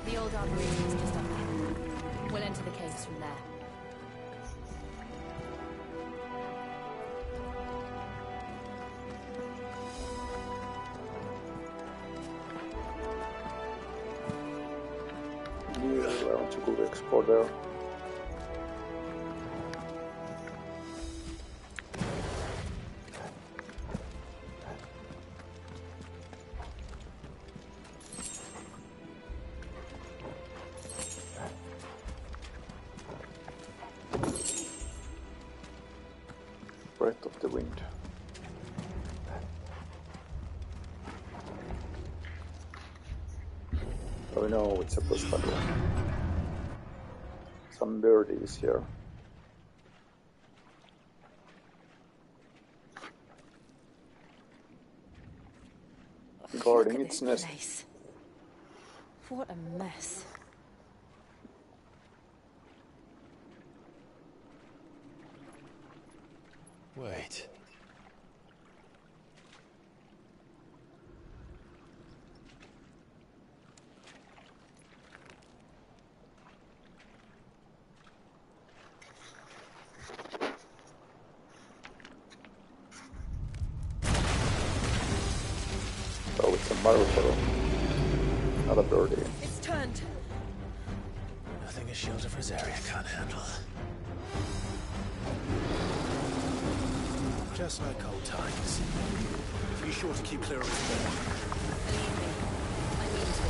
The old arboretum is just up there. We'll enter the caves from there. to go explore there. Breath of the wind. Oh no, it's a postcard. Some birdies here. Guarding its nest. Place. What a mess. Wait. Oh, it's a marble. Not a birdie. It's turned. Nothing a shield of Rosaria can't handle. Just like old times. Be sure to keep clear of his ball. Believe me, I mean to.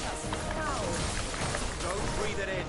That's foul. Don't breathe it in.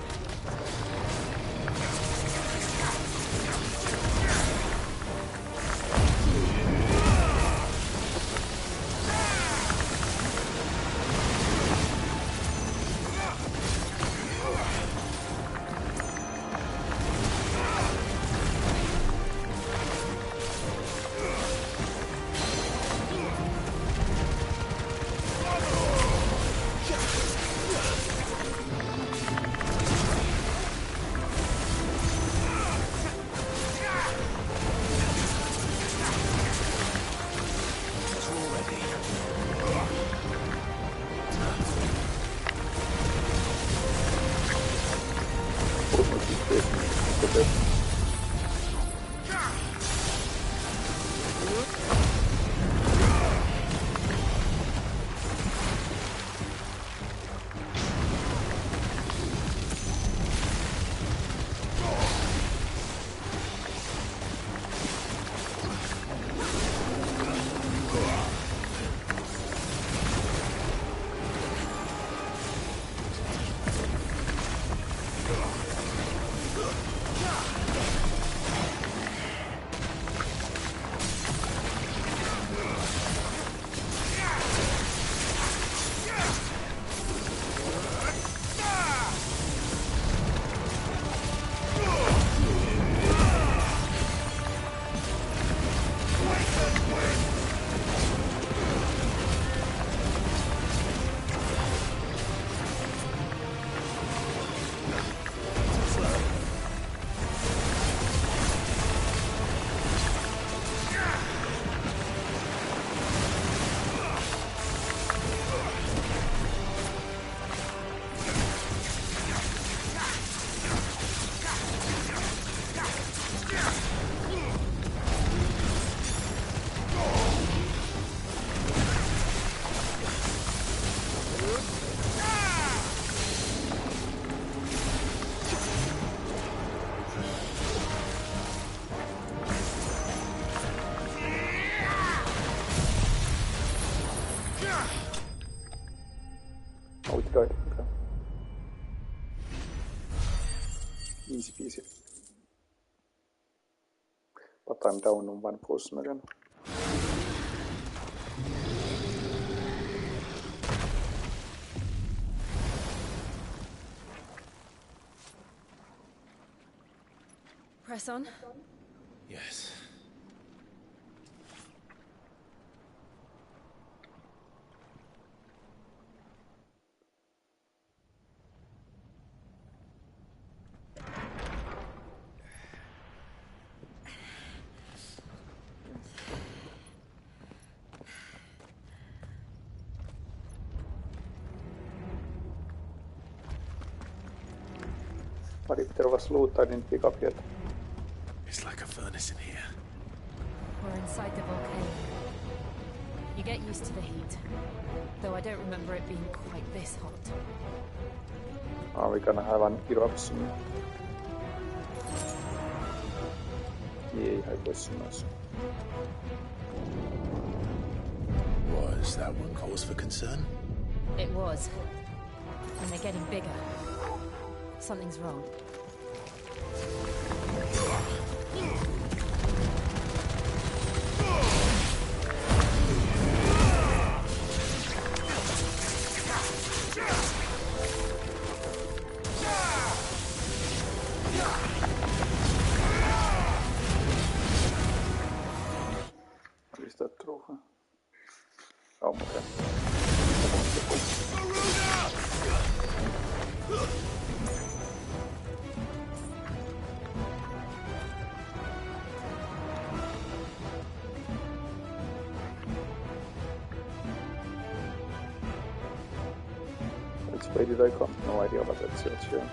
Oh, it died. Okay. Easy peasy. But I'm down on one potion again. Press on. Yes. But if there was loot I didn't pick up yet. It's like a furnace in here. We're inside the volcano. You get used to the heat. Though I don't remember it being quite this hot. Are we gonna have an eruption? Yay, hypothesis. Was that one cause for concern? It was. And they're getting bigger. Something's wrong. Is that true? Oh, okay. Which way did I come? No idea, but let's see what's here.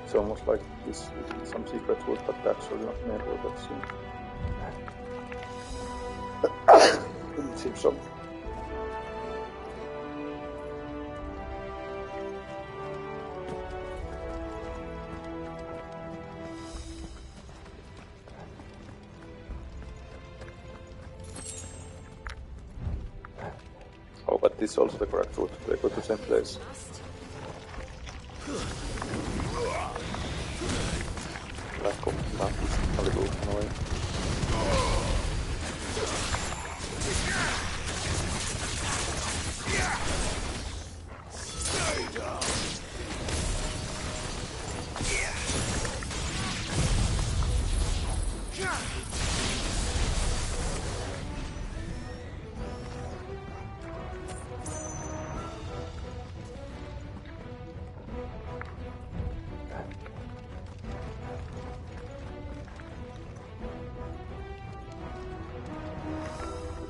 It's almost like this some secret route, but actually not main route. Let's see. It seems so. Oh, but this is also the correct route. They go to the same place. Lack of luck is a little annoying.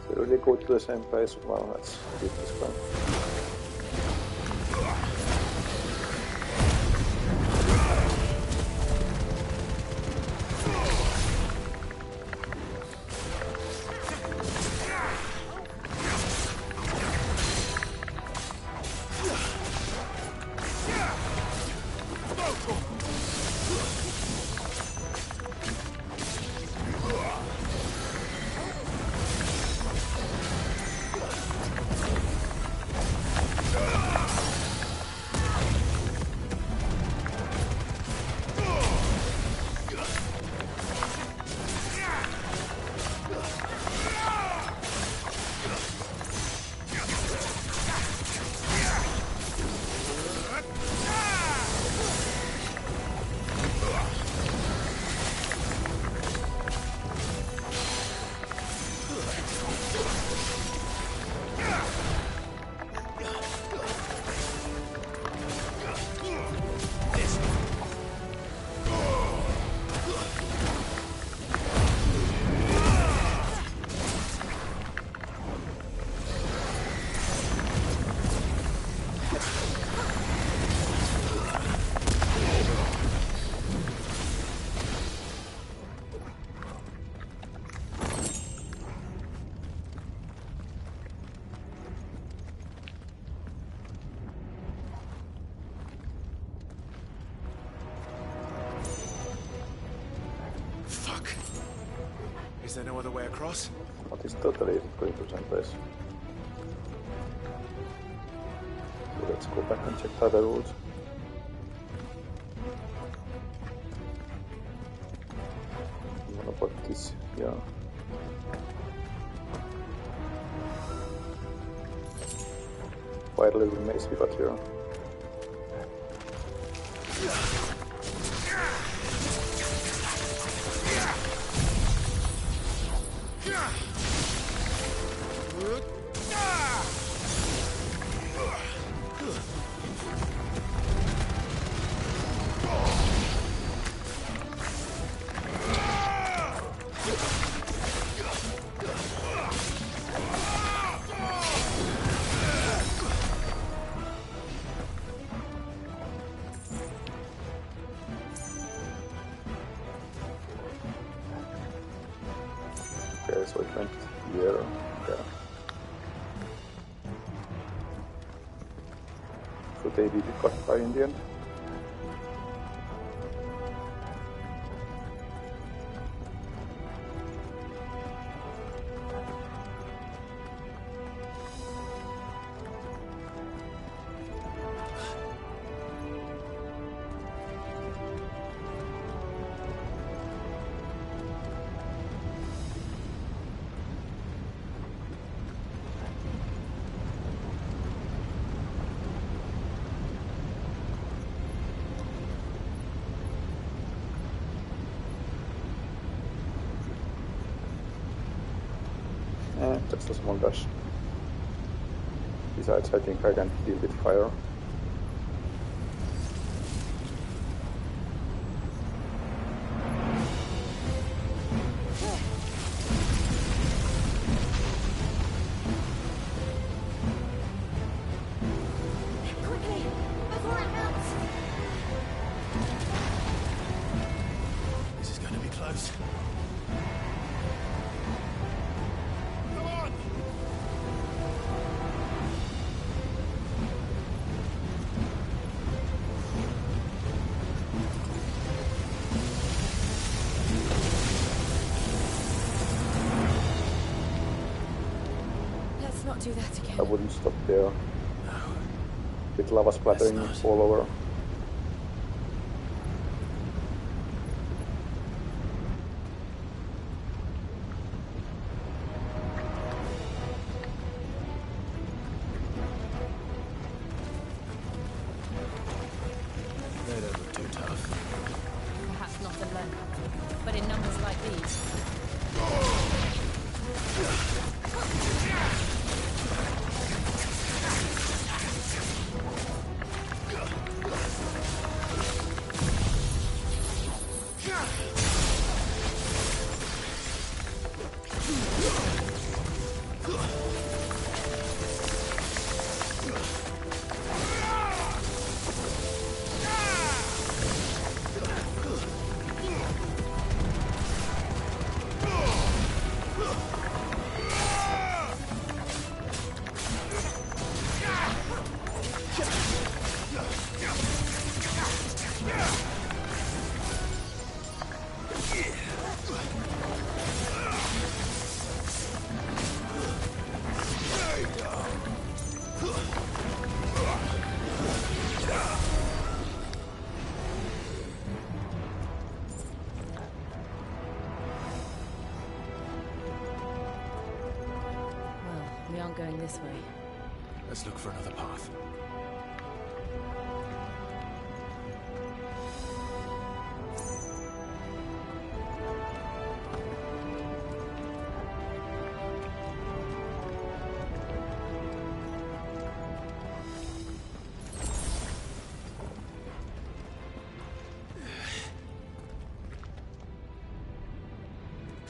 They really go to the same place. Well, let's keep this going. Is there no other way across? But it's totally going to the same place. So let's go back and check the other route. What about this? Yeah. Quite a little maze we got here. Okay, so it went here. Okay. So they did got by in the end. Just a small dash. Besides, I think I can deal with fire. Quickly, before it melts! This is going to be close. Come on! Let's not do that again. I wouldn't stop there. With lava splattering all over. They don't look too tough. Perhaps not alone, but in numbers like these. We aren't going this way. Let's look for another path.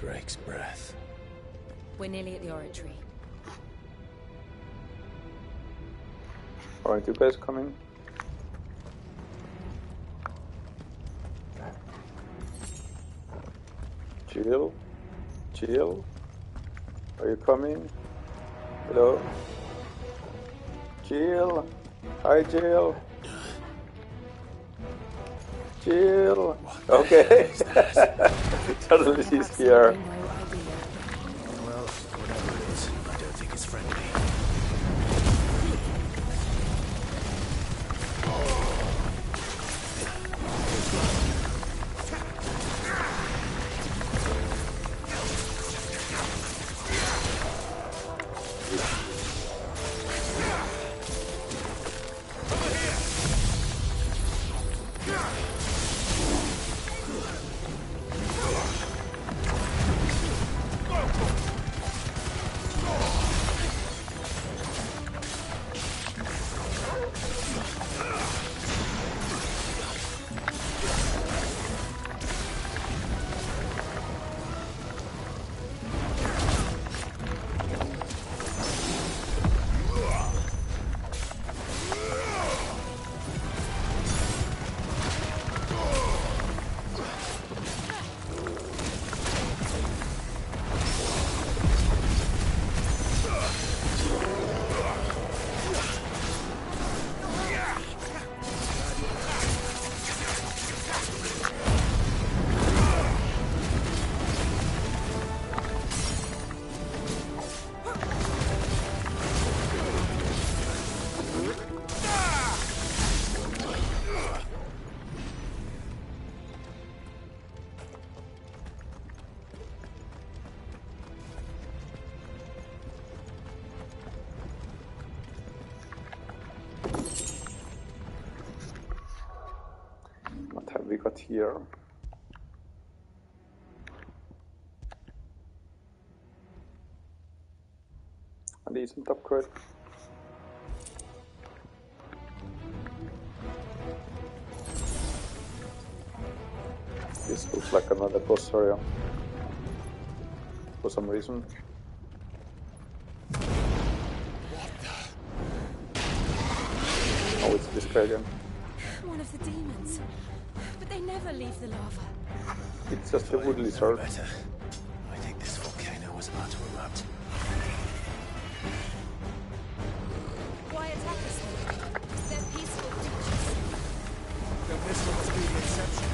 Drake's breath. We're nearly at the oratory. Aren't you guys coming? Jill? Jill? Are you coming? Hello? Jill? Hi, Jill? Jill? Okay. Suddenly she's here. Well, whatever it is, I don't think it's friendly. that here. A decent upgrade. This looks like another boss area. For some reason. Oh, it's this guy again. One of the demons. But they never leave the lava. It's just a wood lizard. Better. I think this volcano was about to erupt. Why attack us then? They're peaceful creatures. Then this one must be the exception.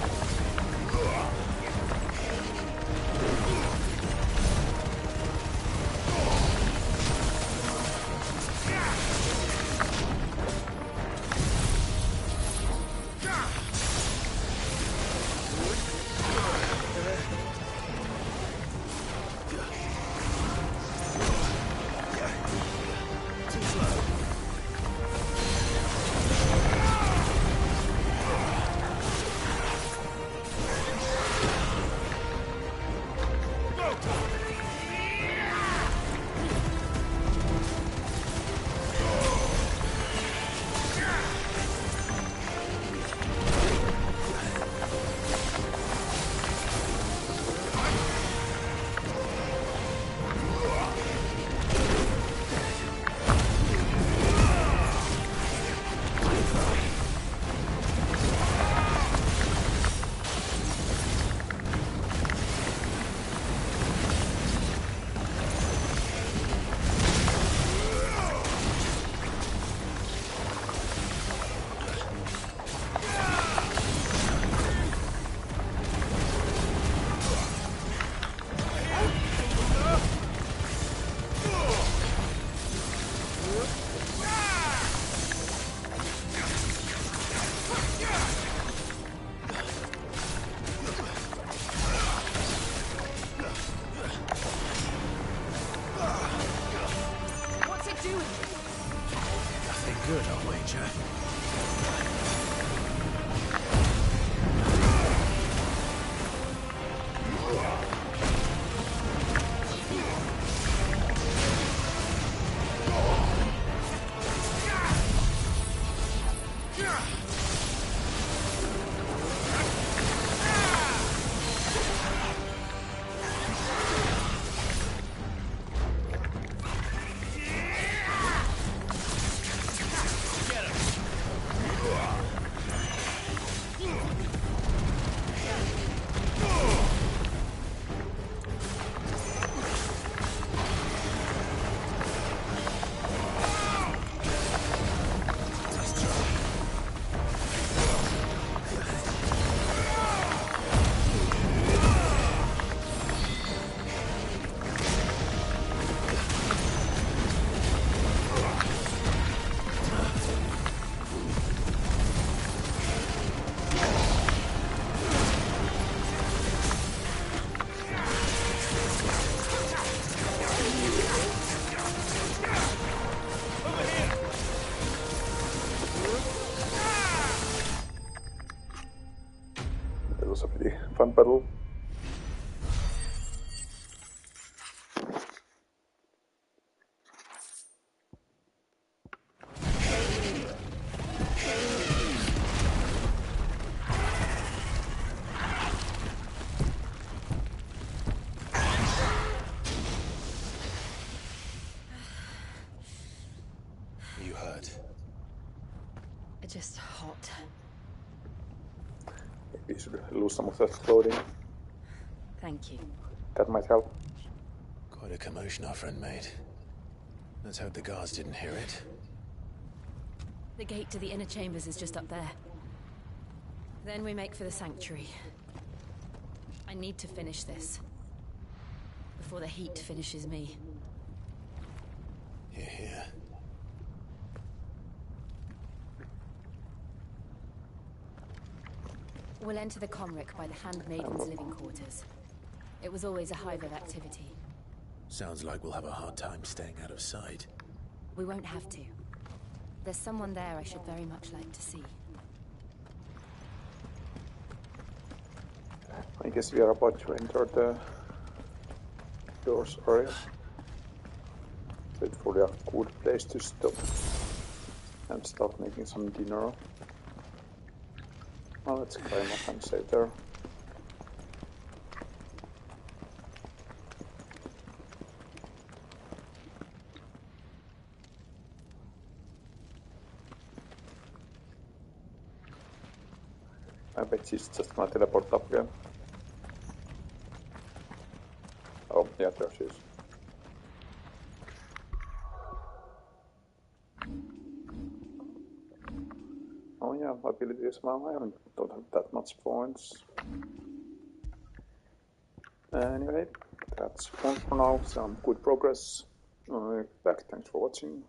Good, I'll wager. Was a pretty fun battle. You hurt? Just hot. Maybe you should lose some of that clothing. Thank you. That might help. Quite a commotion our friend made. Let's hope the guards didn't hear it. The gate to the inner chambers is just up there. Then we make for the sanctuary. I need to finish this. Before the heat finishes me. Hear, hear. We'll enter the Comric by the Handmaiden's living quarters. It was always a hive of activity. Sounds like we'll have a hard time staying out of sight. We won't have to. There's someone there I should very much like to see. I guess we are about to enter the doors area. So it's probably a good place to stop and start making some dinner. Oh, let's climb up and save there. I bet she's just gonna teleport up again. Oh, yeah, there she is. Oh yeah, abilities. Well, I don't have that much points. Anyway, that's all for now. Some good progress. Back. Thanks for watching.